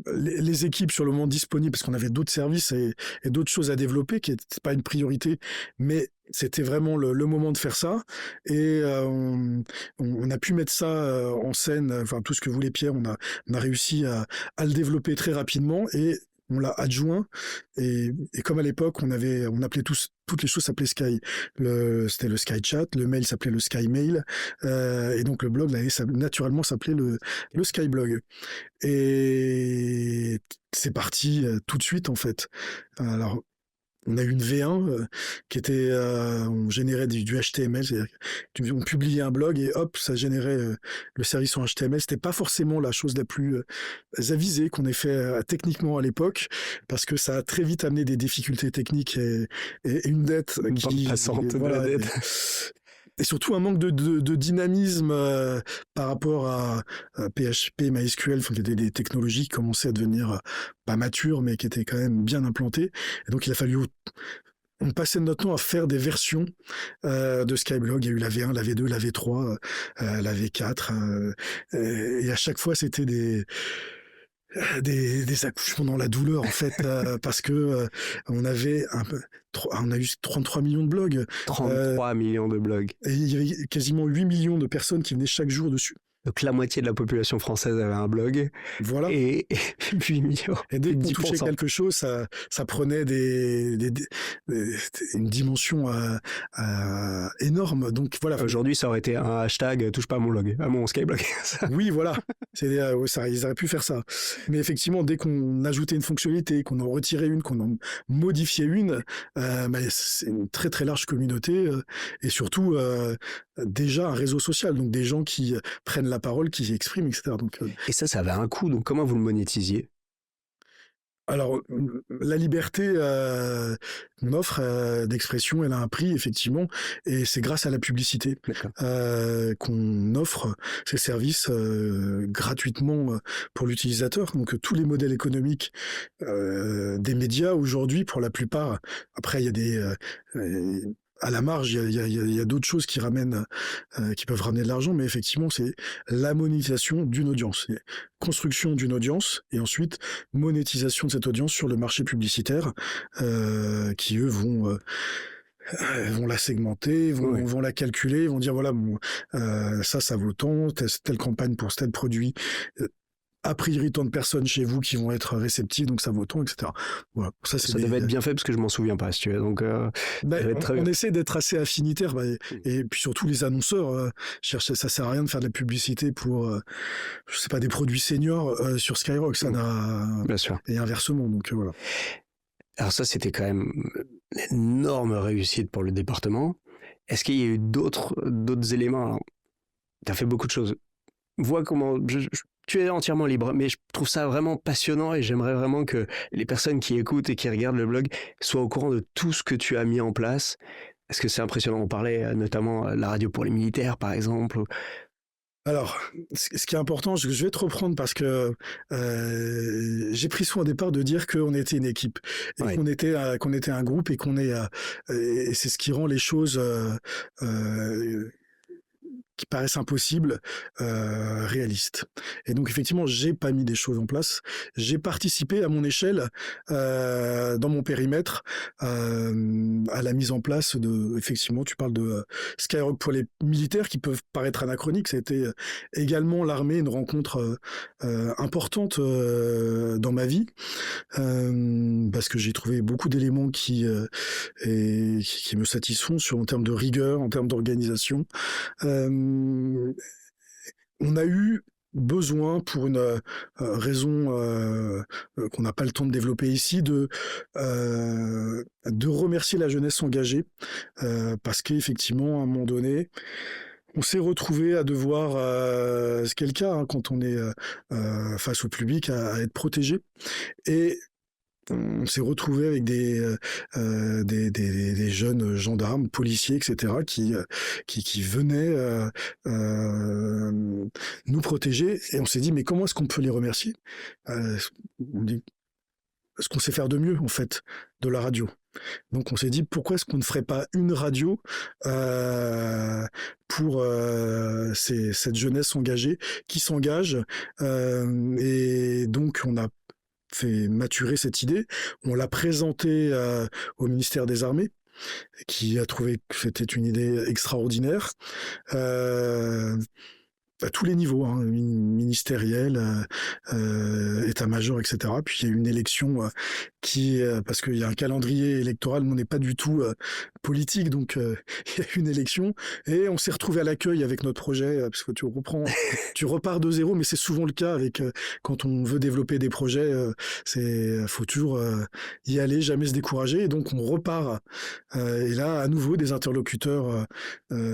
les équipes sur le moment disponibles parce qu'on avait d'autres services et d'autres choses à développer qui n'étaient pas une priorité, mais c'était vraiment le moment de faire ça. Et on a pu mettre ça en scène, enfin tout ce que voulait Pierre, on a réussi à le développer très rapidement et on l'a adjoint. Et comme à l'époque, on appelait toutes les choses s'appelaient Sky. C'était le Sky Chat, le mail s'appelait le Sky Mail, et donc le blog naturellement s'appelait le Sky Blog. Et c'est parti tout de suite en fait. Alors on a eu une V1 qui était, on générait du HTML, c'est-à-dire on publiait un blog et hop, ça générait le service en HTML. C'était pas forcément la chose la plus avisée qu'on ait fait techniquement à l'époque, parce que ça a très vite amené des difficultés techniques et une dette qui passante de la dette. Et surtout un manque de dynamisme par rapport à PHP, MySQL, enfin, des technologies qui commençaient à devenir pas matures, mais qui étaient quand même bien implantées. Et donc il a fallu... On passait notre temps à faire des versions de Skyblog. Il y a eu la V1, la V2, la V3, la V4. Et à chaque fois, c'était des accouchements dans la douleur en fait parce que on a eu 33 millions de blogs. 33 millions de blogs. Et il y avait quasiment 8 millions de personnes qui venaient chaque jour dessus. Donc la moitié de la population française avait un blog. Voilà. Et 8 millions. Et dès qu'on touchait quelque chose, ça prenait une dimension énorme. Donc voilà. Aujourd'hui, ça aurait été un hashtag touche pas à mon blog, à mon Skyblog. Oui, voilà. Ils auraient pu faire ça. Mais effectivement, dès qu'on ajoutait une fonctionnalité, qu'on en retirait une, qu'on en modifiait une, c'est une très très large communauté et surtout déjà un réseau social. Donc des gens qui prennent la parole, qui expriment, etc. Donc, et ça avait un coût. Donc comment vous le monétisiez ? Alors, la liberté qu'on offre d'expression, elle a un prix, effectivement, et c'est grâce à la publicité qu'on offre ces services gratuitement pour l'utilisateur. Donc, tous les modèles économiques des médias, aujourd'hui, pour la plupart, après, il y a des... à la marge, il y a d'autres choses qui peuvent ramener de l'argent, mais effectivement, c'est la monétisation d'une audience. Construction d'une audience et ensuite monétisation de cette audience sur le marché publicitaire qui, eux, vont la segmenter, vont la calculer, vont dire voilà, ça vaut tant, telle campagne pour tel produit. A priori, tant de personnes chez vous qui vont être réceptives, donc ça vaut tant, etc. Voilà. Ça devait être bien fait parce que je m'en souviens pas, si tu veux. Donc, on essaie d'être assez affinitaire, et puis surtout les annonceurs cherchent. Ça sert à rien de faire de la publicité pour, je sais pas, des produits seniors sur Skyrock, ça n'a. Bien sûr. Et inversement, donc voilà. Alors ça, c'était quand même une énorme réussite pour le département. Est-ce qu'il y a eu d'autres éléments? Tu as fait beaucoup de choses. Vois comment... tu es entièrement libre, mais je trouve ça vraiment passionnant et j'aimerais vraiment que les personnes qui écoutent et qui regardent le blog soient au courant de tout ce que tu as mis en place. Est-ce que c'est impressionnant? On parlait notamment de la radio pour les militaires, par exemple. Alors, ce qui est important, je vais te reprendre parce que j'ai pris soin au départ de dire qu'on était une équipe et qu'on était un groupe et qu'on est et c'est ce qui rend les choses qui paraissent impossibles, réalistes. Et donc effectivement, j'ai pas mis des choses en place. J'ai participé à mon échelle, dans mon périmètre, à la mise en place de, effectivement, tu parles de Skyrock pour les militaires qui peuvent paraître anachroniques. C'était également l'armée, une rencontre importante dans ma vie, parce que j'ai trouvé beaucoup d'éléments qui me satisfont en termes de rigueur, en termes d'organisation. On a eu besoin, pour une raison qu'on n'a pas le temps de développer ici, de remercier la jeunesse engagée, parce qu'effectivement, à un moment donné, on s'est retrouvé à devoir, c'est le cas, hein, quand on est face au public, à être protégé. Et on s'est retrouvé avec des jeunes gendarmes, policiers, etc., qui venaient nous protéger. Et on s'est dit, mais comment est-ce qu'on peut les remercier? On dit, ce qu'on sait faire de mieux, en fait, de la radio. Donc on s'est dit, pourquoi est-ce qu'on ne ferait pas une radio pour cette jeunesse engagée qui s'engage, et donc on a fait maturer cette idée, on l'a présentée au ministère des Armées, qui a trouvé que c'était une idée extraordinaire, à tous les niveaux, hein, ministériel, état-major, etc. Puis il y a eu une élection parce qu'il y a un calendrier électoral, mais on n'est pas du tout politique, donc il y a eu une élection, et on s'est retrouvé à l'accueil avec notre projet, parce que tu repars de zéro, mais c'est souvent le cas avec quand on veut développer des projets, faut toujours y aller, jamais se décourager, et donc on repart, et là à nouveau des interlocuteurs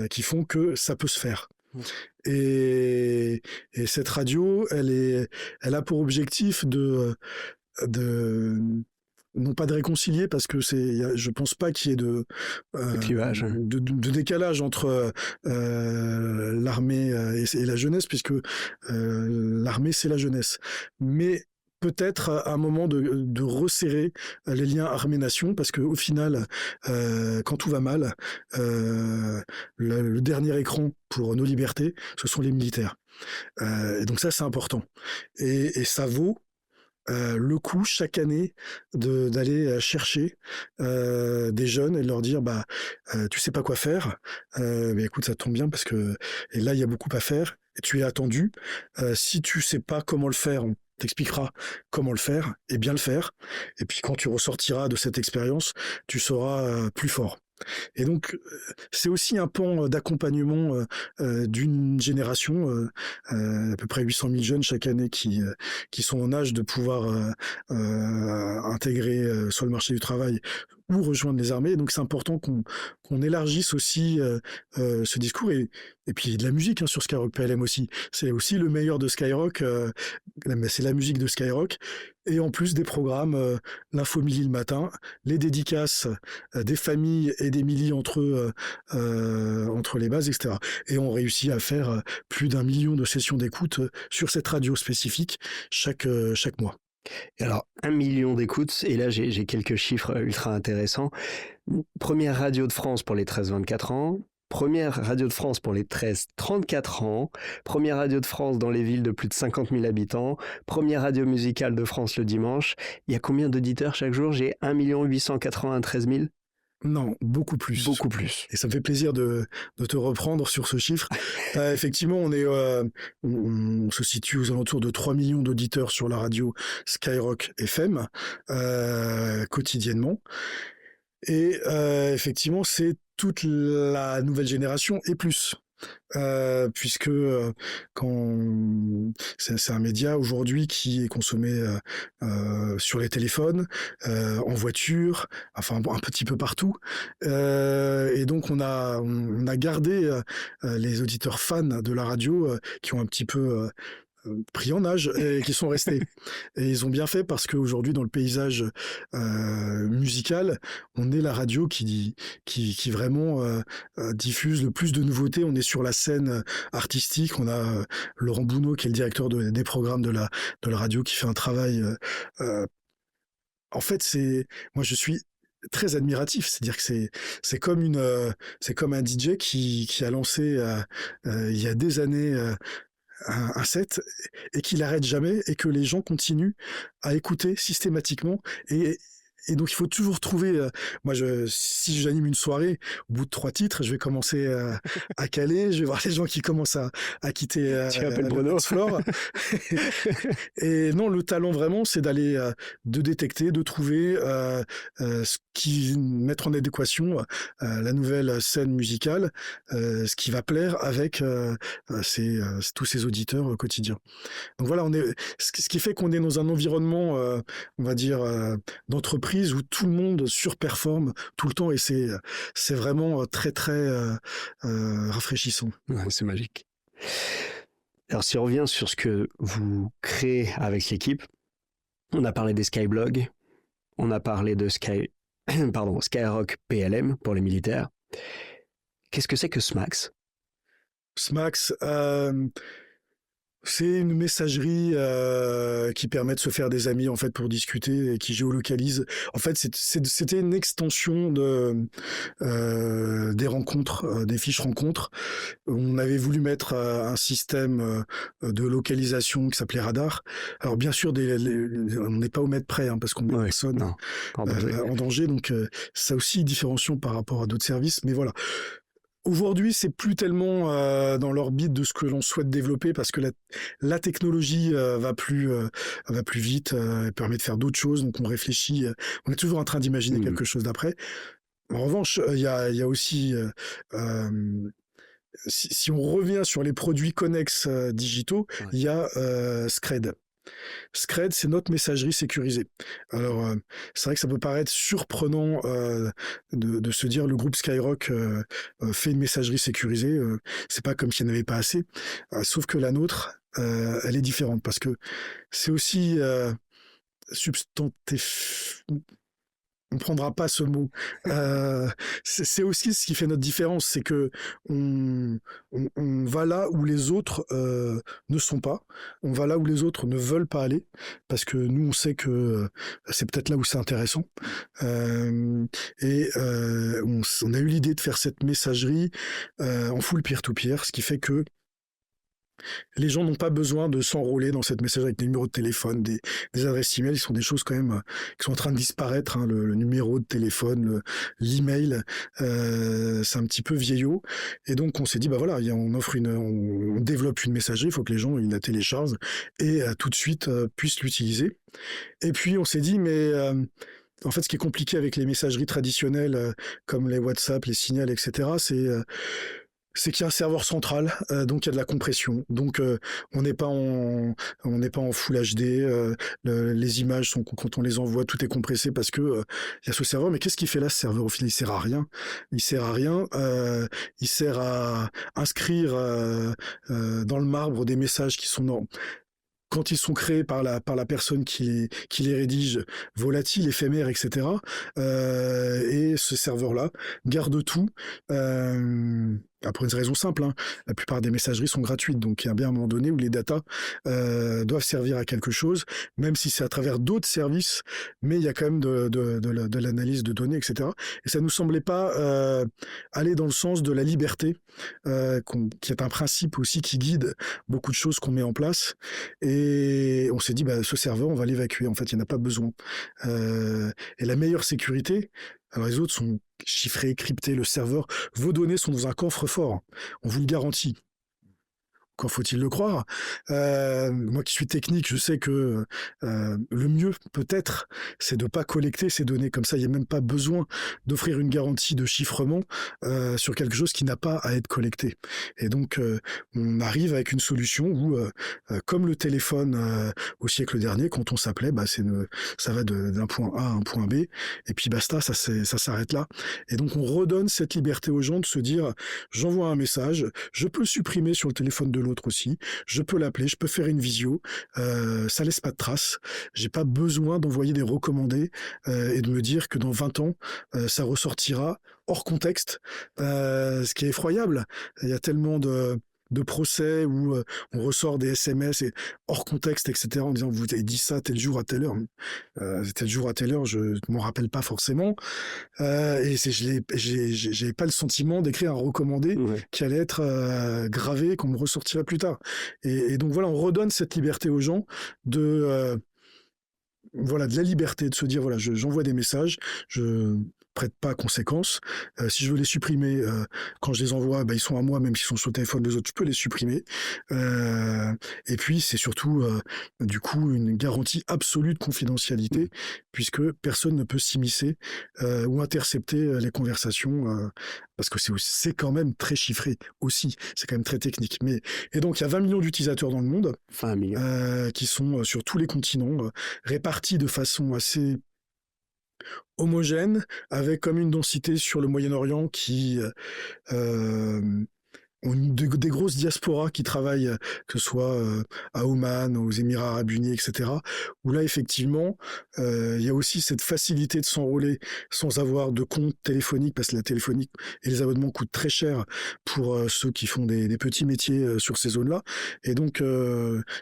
qui font que ça peut se faire. Et cette radio, elle a pour objectif de non pas de réconcilier, parce que je pense pas qu'il y ait de décalage entre l'armée et la jeunesse, puisque l'armée c'est la jeunesse, mais peut-être à un moment de resserrer les liens armée-nation, parce qu'au final, quand tout va mal, le dernier écran pour nos libertés, ce sont les militaires. Et donc ça, c'est important. Et ça vaut le coup chaque année d'aller chercher des jeunes et de leur dire, tu sais pas quoi faire, mais écoute, ça tombe bien, parce que et là il y a beaucoup à faire et tu es attendu. Si tu sais pas comment le faire, on t'expliquera comment le faire et bien le faire, et puis quand tu ressortiras de cette expérience, tu seras plus fort. Et donc, c'est aussi un pan d'accompagnement d'une génération, à peu près 800 000 jeunes chaque année qui sont en âge de pouvoir intégrer sur le marché du travail ou rejoindre les armées. Donc c'est important qu'on élargisse aussi ce discours, et puis il y a de la musique, hein, sur Skyrock PLM aussi. C'est aussi le meilleur de Skyrock, c'est la musique de Skyrock. Et en plus des programmes, l'info midi le matin, les dédicaces des familles et des millis entre eux, entre les bases, etc. Et on réussit à faire plus d'1 million de sessions d'écoute sur cette radio spécifique chaque mois. Et alors, 1 million d'écoutes, et là j'ai quelques chiffres ultra intéressants. Première radio de France pour les 13-24 ans, première radio de France pour les 13-34 ans, première radio de France dans les villes de plus de 50 000 habitants, première radio musicale de France le dimanche. Il y a combien d'auditeurs chaque jour? J'ai 1 893 000. Non, beaucoup plus. Beaucoup plus. Et ça me fait plaisir de te reprendre sur ce chiffre. Effectivement, on se situe aux alentours de 3 millions d'auditeurs sur la radio Skyrock FM, quotidiennement. Et effectivement, c'est toute la nouvelle génération et plus. Puisque c'est un média aujourd'hui qui est consommé sur les téléphones, en voiture, enfin un petit peu partout, et donc on a gardé les auditeurs fans de la radio qui ont un petit peu pris en âge et qui sont restés. Et ils ont bien fait, parce qu'aujourd'hui, dans le paysage musical, on est la radio qui vraiment diffuse le plus de nouveautés. On est sur la scène artistique. On a Laurent Bounot, qui est le directeur des programmes de la radio, qui fait un travail... En fait, moi, je suis très admiratif. C'est-à-dire que c'est comme un DJ qui a lancé il y a des années un set et qui l'arrête jamais et que les gens continuent à écouter systématiquement et donc il faut toujours trouver. Moi, si j'anime une soirée, au bout de 3 titres, je vais commencer à caler. Je vais voir les gens qui commencent à quitter Tu appelles le Bruno. dance floor. Et non, le talent vraiment, c'est d'aller de détecter, de trouver ce qui mettre en adéquation la nouvelle scène musicale, ce qui va plaire avec tous ces auditeurs au quotidien. Donc voilà, ce qui fait qu'on est dans un environnement, on va dire, d'entreprise où tout le monde surperforme tout le temps et c'est vraiment très très rafraîchissant. Ouais, c'est magique. Alors si on revient sur ce que vous créez avec l'équipe, on a parlé des Skyblogs, on a parlé de Skyrock PLM pour les militaires. Qu'est-ce que c'est que SMAX? SMAX, c'est une messagerie qui permet de se faire des amis en fait pour discuter et qui géolocalise. En fait, c'était une extension des rencontres, des fiches rencontres. On avait voulu mettre un système de localisation qui s'appelait Radar. Alors bien sûr, on n'est pas au mètre près parce qu'on met personne en danger. Donc ça aussi différenciation par rapport à d'autres services. Mais voilà. Aujourd'hui, c'est plus tellement dans l'orbite de ce que l'on souhaite développer parce que la technologie va plus vite, elle permet de faire d'autres choses. Donc on réfléchit, on est toujours en train d'imaginer quelque chose d'après. En revanche, il y a aussi si on revient sur les produits connexes digitaux, il y a Scred. Scred, c'est notre messagerie sécurisée. Alors, c'est vrai que ça peut paraître surprenant de se dire le groupe Skyrock fait une messagerie sécurisée. C'est pas comme s'il n'y en avait pas assez. Sauf que la nôtre, elle est différente parce que c'est aussi substantif. On prendra pas ce mot. C'est aussi ce qui fait notre différence, c'est que on va là où les autres ne sont pas. On va là où les autres ne veulent pas aller, parce que nous, on sait que c'est peut-être là où c'est intéressant. On a eu l'idée de faire cette messagerie en full peer-to-peer, ce qui fait que les gens n'ont pas besoin de s'enrôler dans cette messagerie avec des numéros de téléphone, des adresses email. Ce sont des choses quand même qui sont en train de disparaître. Le numéro de téléphone, l'email, c'est un petit peu vieillot. Et donc on s'est dit, bah voilà, on développe une messagerie. Il faut que les gens ils la téléchargent et tout de suite puissent l'utiliser. Et puis on s'est dit, mais en fait, ce qui est compliqué avec les messageries traditionnelles comme les WhatsApp, les Signal, etc., c'est qu'il y a un serveur central, donc il y a de la compression. Donc on n'est pas en full HD. Les images sont, quand on les envoie, tout est compressé parce que il y a ce serveur. Mais qu'est-ce qu'il fait là, ce serveur? Au final, il sert à rien. Il sert à inscrire dans le marbre des messages qui sont quand ils sont créés par la personne qui les rédige, volatiles, éphémères, etc. Et ce serveur-là garde tout. Pour une raison simple, la plupart des messageries sont gratuites, donc il y a bien un moment donné où les datas doivent servir à quelque chose, même si c'est à travers d'autres services, mais il y a quand même de l'analyse de données, etc. Et ça nous semblait pas aller dans le sens de la liberté, qui est un principe aussi qui guide beaucoup de choses qu'on met en place. Et on s'est dit, ce serveur, on va l'évacuer. En fait, il n'y en a pas besoin. Et la meilleure sécurité, alors les autres sont chiffrés, cryptés, le serveur, vos données sont dans un coffre-fort. On vous le garantit. Quand faut-il le croire? Moi qui suis technique, je sais que le mieux peut-être, c'est de ne pas collecter ces données. Comme ça, il n'y a même pas besoin d'offrir une garantie de chiffrement sur quelque chose qui n'a pas à être collecté. Et donc, on arrive avec une solution où, comme le téléphone au siècle dernier, quand on s'appelait, ça va d'un point A à un point B, et puis basta, ça s'arrête là. Et donc, on redonne cette liberté aux gens de se dire, j'envoie un message, je peux le supprimer sur le téléphone de l'autre aussi, je peux l'appeler, je peux faire une visio, ça laisse pas de traces, j'ai pas besoin d'envoyer des recommandés et de me dire que dans 20 ans ça ressortira hors contexte, ce qui est effroyable. Il y a tellement de de procès où on ressort des SMS et hors contexte, etc., en disant vous avez dit ça tel jour à telle heure. Tel jour à telle heure, je ne m'en rappelle pas forcément. J'avais pas le sentiment d'écrire un recommandé qui allait être gravé, qu'on me ressortirait plus tard. Et donc voilà, on redonne cette liberté aux gens de la liberté de se dire voilà, j'envoie des messages, je prête pas conséquence. Si je veux les supprimer, quand je les envoie, ils sont à moi, même s'ils sont sur le téléphone des autres, je peux les supprimer. Et puis, c'est surtout, du coup, une garantie absolue de confidentialité, puisque personne ne peut s'immiscer ou intercepter les conversations, parce que c'est quand même très chiffré aussi, c'est quand même très technique. Et donc, il y a 20 millions d'utilisateurs dans le monde, qui sont sur tous les continents, répartis de façon assez homogène, avec comme une densité sur le Moyen-Orient qui ont des grosses diasporas qui travaillent, que ce soit à Oman, aux Émirats Arabes Unis, etc., où là, effectivement, il y a aussi cette facilité de s'enrôler sans avoir de compte téléphonique, parce que la téléphonique et les abonnements coûtent très cher pour ceux qui font des petits métiers sur ces zones-là. Et donc,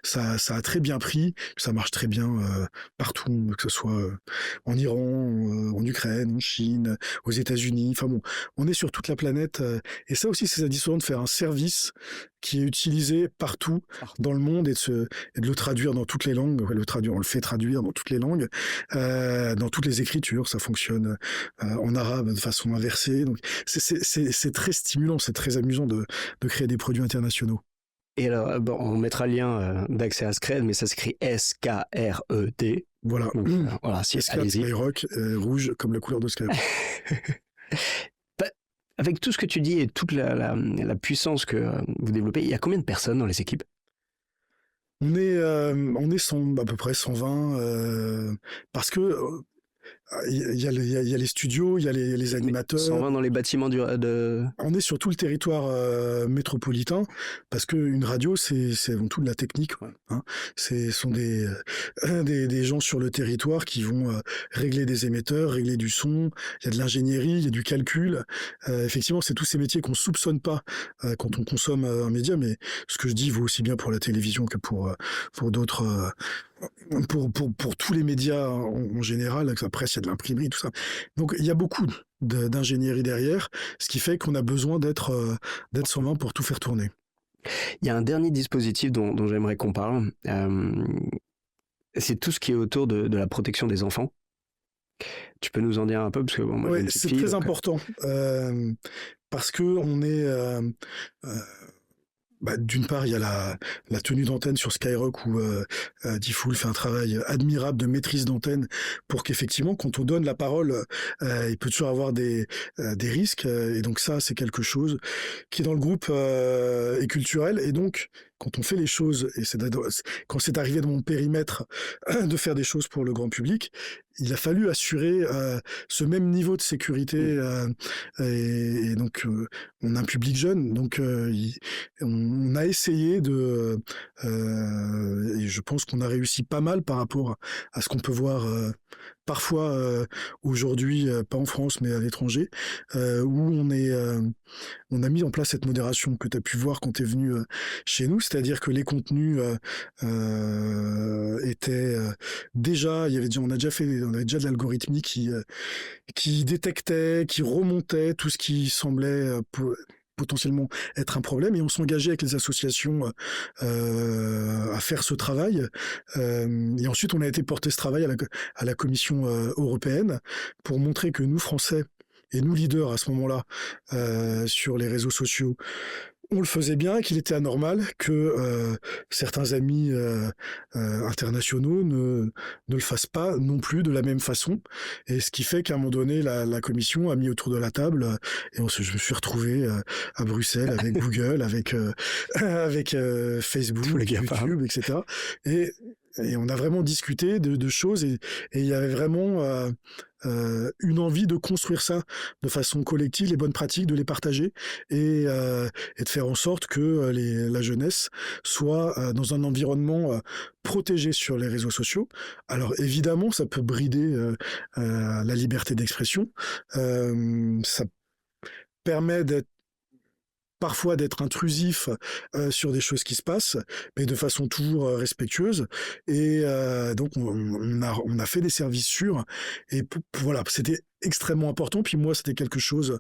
ça a très bien pris, ça marche très bien partout, que ce soit en Iran, en Ukraine, en Chine, aux États-Unis. Enfin bon, on est sur toute la planète. Et ça aussi, c'est satisfaisant de faire un service qui est utilisé partout dans le monde et de le traduire dans toutes les langues. On le fait traduire dans toutes les langues, dans toutes les écritures. Ça fonctionne en arabe de façon inversée. Donc c'est très stimulant, c'est très amusant de créer des produits internationaux. Et alors, on mettra le lien d'accès à Scred, mais ça s'écrit S-K-R-E-D. Voilà. Donc, voilà, allez-y. Skyrock, rouge comme la couleur de Skyrock. Avec tout ce que tu dis et toute la puissance que vous développez, il y a combien de personnes dans les équipes ? On est à peu près 120, parce que il y a les studios, il y a les animateurs. 120 dans les bâtiments On est sur tout le territoire métropolitain, parce qu'une radio, c'est avant tout de la technique. Hein. Ce sont des gens sur le territoire qui vont régler des émetteurs, régler du son. Il y a de l'ingénierie, il y a du calcul. Effectivement, c'est tous ces métiers qu'on soupçonne pas quand on consomme un média, mais ce que je dis vaut aussi bien pour la télévision que pour d'autres... Pour tous les médias en général, après il y a de l'imprimerie, tout ça. Donc il y a beaucoup d'ingénierie derrière, ce qui fait qu'on a besoin d'être 120 pour tout faire tourner. Il y a un dernier dispositif dont j'aimerais qu'on parle, c'est tout ce qui est autour de la protection des enfants. Tu peux nous en dire un peu, parce que moi, j'ai une petite c'est fille, très important, parce que on est... d'une part, il y a la tenue d'antenne sur Skyrock où Diffoul fait un travail admirable de maîtrise d'antenne pour qu'effectivement, quand on donne la parole, il peut toujours avoir des risques. Et donc ça, c'est quelque chose qui, dans le groupe, est culturel. Et donc, quand on fait les choses, et quand c'est arrivé dans mon périmètre de faire des choses pour le grand public, il a fallu assurer ce même niveau de sécurité. Et donc, on a un public jeune, donc on a essayé et je pense qu'on a réussi pas mal par rapport à ce qu'on peut voir parfois aujourd'hui, pas en France, mais à l'étranger, où on a mis en place cette modération que tu as pu voir quand tu es venu chez nous, c'est-à-dire que les contenus étaient déjà, on avait déjà de l'algorithmie qui détectait, qui remontait tout ce qui semblait potentiellement être un problème, et on s'engageait avec les associations à faire ce travail. Et ensuite, on a été porter ce travail à la Commission européenne pour montrer que nous, Français, et nous, leaders à ce moment-là, sur les réseaux sociaux, on le faisait bien et qu'il était anormal que certains amis internationaux ne le fassent pas non plus de la même façon. Et ce qui fait qu'à un moment donné, la commission a mis autour de la table et je me suis retrouvé à Bruxelles avec Google, avec Facebook, YouTube, etc. Et on a vraiment discuté de choses et il y avait vraiment une envie de construire ça de façon collective, les bonnes pratiques, de les partager et de faire en sorte que la jeunesse soit dans un environnement protégé sur les réseaux sociaux. Alors évidemment, ça peut brider la liberté d'expression. Ça permet parfois d'être intrusif sur des choses qui se passent, mais de façon toujours respectueuse. Et donc on a fait des services sûrs. Et voilà, c'était extrêmement important. Puis moi, c'était quelque chose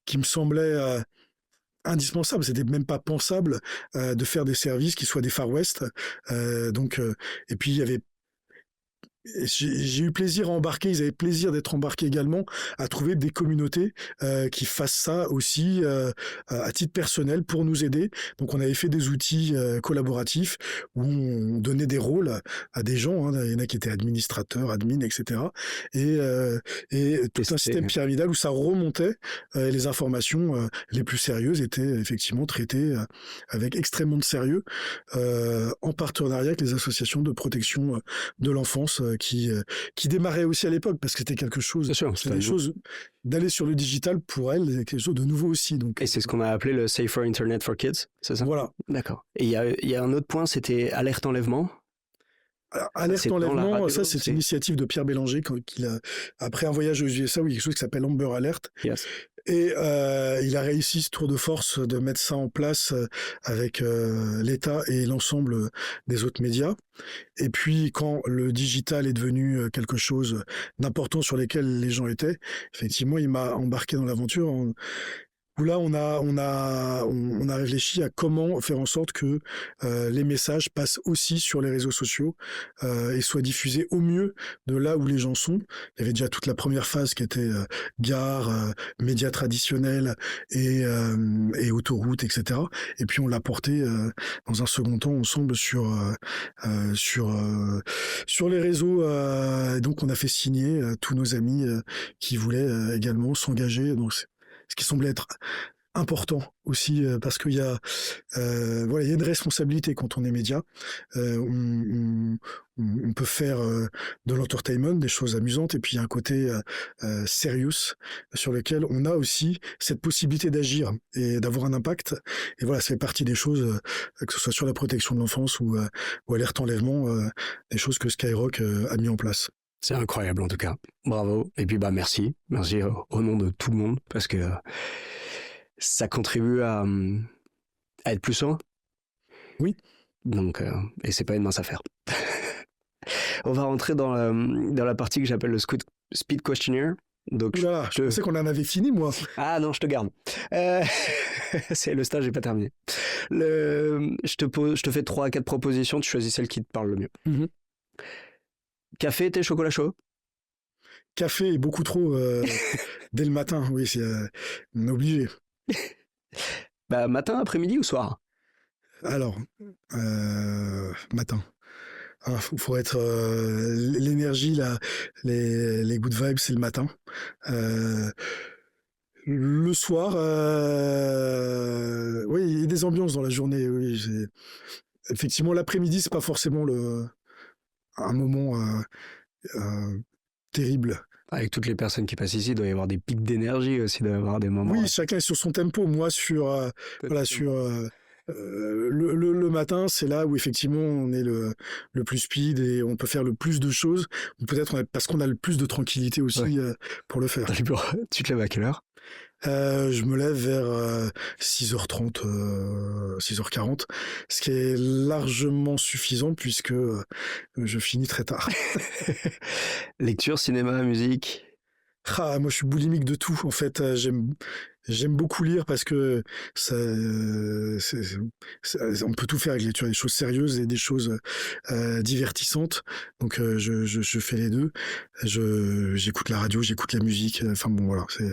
qui me semblait indispensable. C'était même pas pensable de faire des services qui soient des Far West. Et puis il y avait j'ai eu plaisir à embarquer, ils avaient plaisir d'être embarqués également, à trouver des communautés qui fassent ça aussi à titre personnel pour nous aider. Donc on avait fait des outils collaboratifs où on donnait des rôles à des gens, hein. Il y en a qui étaient administrateurs, admins, etc. Et tout un système pyramidal où ça remontait, les informations les plus sérieuses étaient effectivement traitées avec extrêmement de sérieux, en partenariat avec les associations de protection de l'enfance qui démarrait aussi à l'époque, parce que c'était quelque chose, c'était des choses d'aller sur le digital pour elle, quelque chose de nouveau aussi. Donc, et c'est ce qu'on a appelé le Safer Internet for Kids, c'est ça? Voilà. D'accord. Et il y a un autre point, c'était alerte enlèvement. Alors, alerte enlèvement, ça c'est une initiative de Pierre Bélanger après un voyage aux USA où il y a quelque chose qui s'appelle Amber Alert. Yes. Et il a réussi ce tour de force de mettre ça en place avec l'État et l'ensemble des autres médias. Et puis quand le digital est devenu quelque chose d'important sur lequel les gens étaient, effectivement, il m'a embarqué dans l'aventure. Où là, on a réfléchi à comment faire en sorte que les messages passent aussi sur les réseaux sociaux et soient diffusés au mieux de là où les gens sont. Il y avait déjà toute la première phase qui était gare, médias traditionnels et autoroutes, etc. Et puis on l'a porté dans un second temps ensemble sur les réseaux. Donc on a fait signer tous nos amis qui voulaient également s'engager dans ce qui semblait être important aussi, parce qu'il y a il y a une responsabilité quand on est média. On peut faire de l'entertainment, des choses amusantes, et puis il y a un côté serious sur lequel on a aussi cette possibilité d'agir et d'avoir un impact. Et voilà, ça fait partie des choses, que ce soit sur la protection de l'enfance ou alerte enlèvement, des choses que Skyrock a mis en place. C'est incroyable en tout cas. Bravo. Et puis merci. Merci au nom de tout le monde, parce que ça contribue à être plus sain. Oui. Donc, et c'est pas une mince affaire. On va rentrer dans la partie que j'appelle le speed questionnaire. Donc, oulala, je pensais qu'on en avait fini, moi. Ah non, je te garde. C'est le stage n'est pas terminé. Je te fais 3 à 4 propositions, tu choisis celle qui te parle le mieux. Mm-hmm. Café, thé, chocolat chaud? Café et beaucoup trop dès le matin, oui, c'est obligé. Matin, après-midi ou soir? Alors, matin. Faut être l'énergie, les good vibes, c'est le matin. Le soir, oui, il y a des ambiances dans la journée. Oui, effectivement, l'après-midi, c'est pas forcément un moment terrible. Avec toutes les personnes qui passent ici, il doit y avoir des pics d'énergie aussi, il doit y avoir des moments... Oui, chacun est sur son tempo. Moi, le matin, c'est là où effectivement on est le plus speed et on peut faire le plus de choses. Ou peut-être parce qu'on a le plus de tranquillité aussi pour le faire. Tu te lèves à quelle heure? Je me lève vers 6h30, 6h40, ce qui est largement suffisant puisque je finis très tard. Lecture, cinéma, musique? Moi je suis boulimique de tout en fait. J'aime beaucoup lire parce que on peut tout faire avec des choses sérieuses et des choses divertissantes. Donc je fais les deux. J'écoute la radio, j'écoute la musique. Enfin bon voilà, c'est...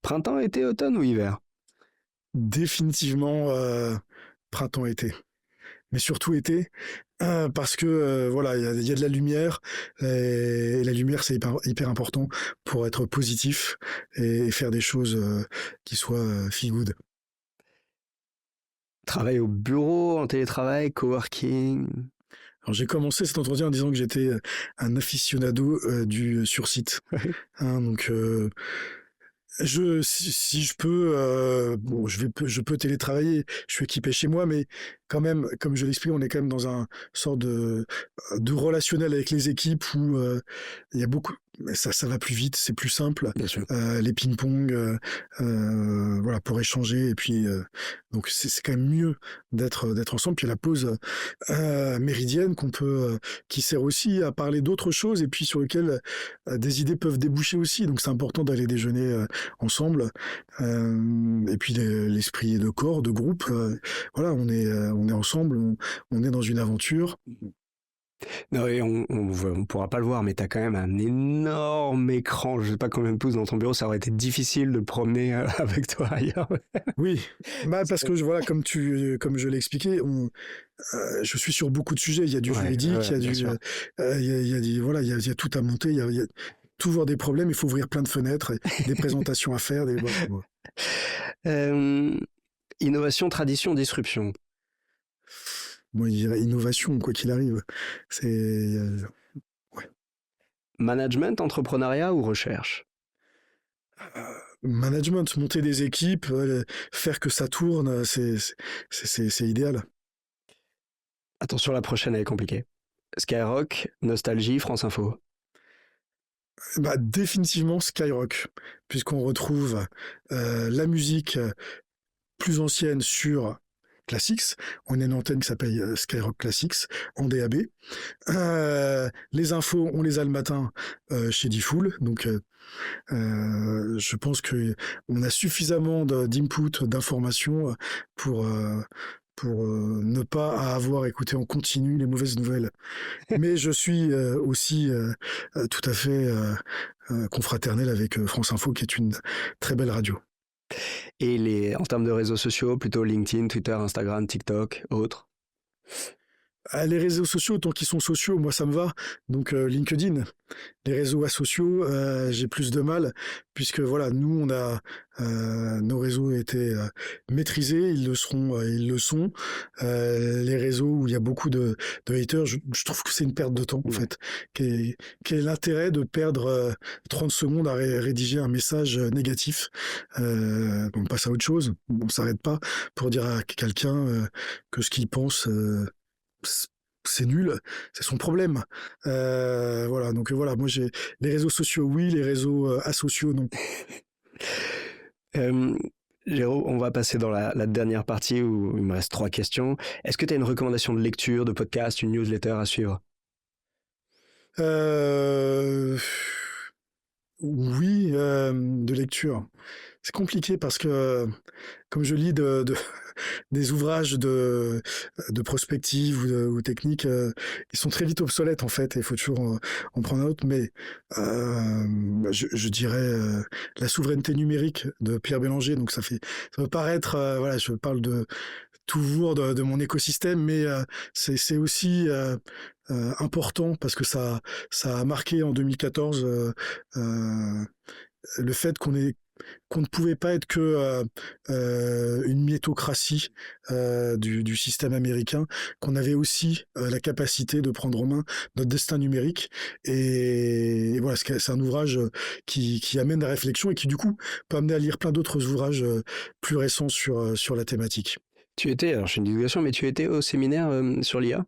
Printemps, été, automne ou hiver? Définitivement printemps-été. Mais surtout été, parce que il y a de la lumière, et la lumière c'est hyper important pour être positif et faire des choses qui soient feel good. Travail au bureau, en télétravail, coworking? Alors j'ai commencé cet entretien en disant que j'étais un aficionado du sur-site. Donc si je peux, je peux télétravailler, je suis équipé chez moi, mais quand même, comme je l'explique, on est quand même dans un sorte de relationnel avec les équipes où il y a beaucoup, mais ça va plus vite, c'est plus simple. Bien sûr. Les ping-pong, voilà, pour échanger. Et puis, donc c'est quand même mieux d'être ensemble. Puis la pause méridienne qui sert aussi à parler d'autres choses et puis sur lequel des idées peuvent déboucher aussi. Donc c'est important d'aller déjeuner ensemble. Et puis l'esprit de corps, de groupe. Voilà, on est ensemble, on est dans une aventure. Non, et on pourra pas le voir, mais t'as quand même un énorme écran. Je sais pas combien de pouces dans ton bureau. Ça aurait été difficile de promener avec toi ailleurs. Oui, bah parce que voilà, comme je l'ai expliqué, je suis sur beaucoup de sujets. Il y a du juridique, il y a bien sûr. voilà, il y a tout à monter. Il y a toujours des problèmes. Il faut ouvrir plein de fenêtres, des présentations à faire. Voilà. Innovation, tradition, disruption. Moi, je dirais innovation, quoi qu'il arrive. C'est ouais. Management, entrepreneuriat ou recherche? Management, monter des équipes, faire que ça tourne, c'est idéal. Attention, la prochaine, elle est compliquée. Skyrock, Nostalgie, France Info. Bah, définitivement Skyrock, puisqu'on retrouve la musique plus ancienne sur Classics. On a une antenne qui s'appelle Skyrock Classics en DAB. Les infos, on les a le matin chez Diffoul. Donc, je pense que on a suffisamment d'input, d'informations pour ne pas avoir écouté en continu les mauvaises nouvelles. Mais je suis aussi tout à fait confraternel avec France Info, qui est une très belle radio. Et en termes de réseaux sociaux, plutôt LinkedIn, Twitter, Instagram, TikTok, autres? Les réseaux sociaux, tant qu'ils sont sociaux, moi ça me va. Donc LinkedIn, les réseaux asociaux, j'ai plus de mal puisque voilà, nous on a nos réseaux étaient maîtrisés, ils le seront, ils le sont. Les réseaux où il y a beaucoup de haters, je trouve que c'est une perte de temps en fait. Quel est l'intérêt de perdre 30 secondes à rédiger un message négatif? On passe à autre chose, on s'arrête pas pour dire à quelqu'un que ce qu'il pense c'est nul, c'est son problème. Voilà, donc voilà, moi j'ai les réseaux sociaux, oui, les réseaux asociaux, non. Géraud, on va passer dans la dernière partie où il me reste 3 questions. Est-ce que tu as une recommandation de lecture, de podcast, une newsletter à suivre? Oui, de lecture. C'est compliqué parce que comme je lis des ouvrages de prospective ou technique, ils sont très vite obsolètes en fait, et il faut toujours en prendre un autre. Mais je dirais La souveraineté numérique de Pierre Bélanger. Donc ça peut paraître, voilà, je parle toujours de mon écosystème, mais c'est aussi important parce que ça a marqué en 2014 le fait qu'on ne pouvait pas être que une mythocratie du système américain, qu'on avait aussi la capacité de prendre en main notre destin numérique. Et voilà, c'est un ouvrage qui amène la réflexion et qui du coup peut amener à lire plein d'autres ouvrages plus récents sur la thématique. Alors je fais une divulgation, mais tu étais au séminaire sur l'IA?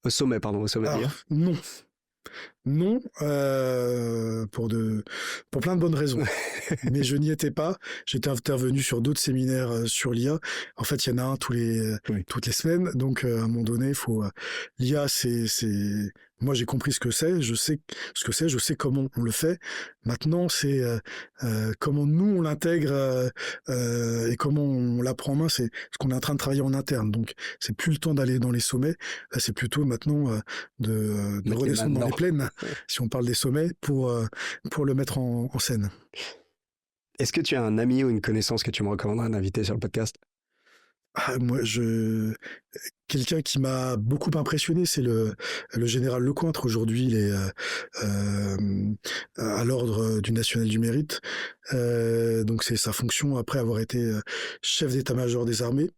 Au sommet d'IA. Non. Non, pour plein de bonnes raisons. Mais je n'y étais pas. J'étais intervenu sur d'autres séminaires sur l'IA. En fait, il y en a un toutes les semaines. Donc, à un moment donné, l'IA, moi, j'ai compris ce que c'est. Je sais ce que c'est. Je sais comment on le fait. Maintenant, c'est comment nous on l'intègre et comment on la prend en main. C'est ce qu'on est en train de travailler en interne. Donc, c'est plus le temps d'aller dans les sommets. Là, c'est plutôt maintenant de redescendre dans les plaines, si on parle des sommets, pour le mettre en scène. Est-ce que tu as un ami ou une connaissance que tu me recommanderais d'inviter sur le podcast? Moi, quelqu'un qui m'a beaucoup impressionné, c'est le général Lecointre. Aujourd'hui, il est à l'ordre du National du Mérite. Donc, c'est sa fonction après avoir été chef d'état-major des armées.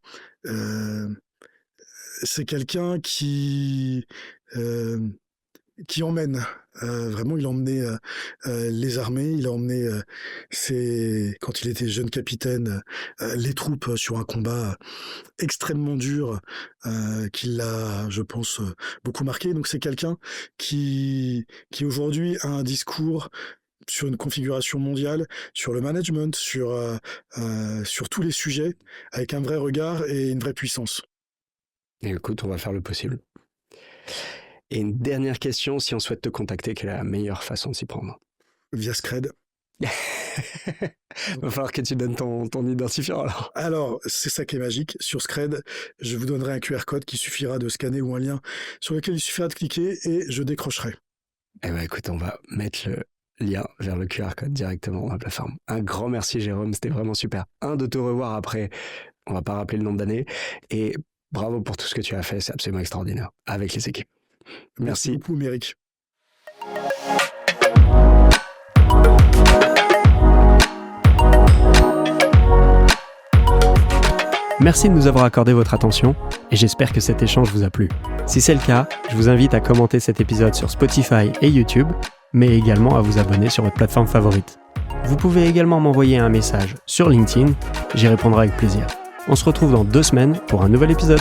C'est quelqu'un qui qui emmène. Vraiment, il a emmené les armées, il a emmené quand il était jeune capitaine, les troupes sur un combat extrêmement dur qui l'a, je pense, beaucoup marqué. Donc c'est quelqu'un qui aujourd'hui a un discours sur une configuration mondiale, sur le management, sur tous les sujets, avec un vrai regard et une vraie puissance. Et écoute, on va faire le possible. Et une dernière question, si on souhaite te contacter, quelle est la meilleure façon de s'y prendre? Via Scred. Va falloir que tu donnes ton identifiant alors. Alors, c'est ça qui est magique. Sur Scred, je vous donnerai un QR code qui suffira de scanner ou un lien sur lequel il suffira de cliquer et je décrocherai. Eh ben écoute, on va mettre le lien vers le QR code directement dans la plateforme. Un grand merci Jérôme, c'était vraiment super. De te revoir après, on va pas rappeler le nombre d'années, et bravo pour tout ce que tu as fait, c'est absolument extraordinaire avec les équipes. Merci beaucoup, Méric. Merci de nous avoir accordé votre attention et j'espère que cet échange vous a plu. Si c'est le cas, je vous invite à commenter cet épisode sur Spotify et YouTube, mais également à vous abonner sur votre plateforme favorite. Vous pouvez également m'envoyer un message sur LinkedIn, j'y répondrai avec plaisir. On se retrouve dans 2 semaines pour un nouvel épisode.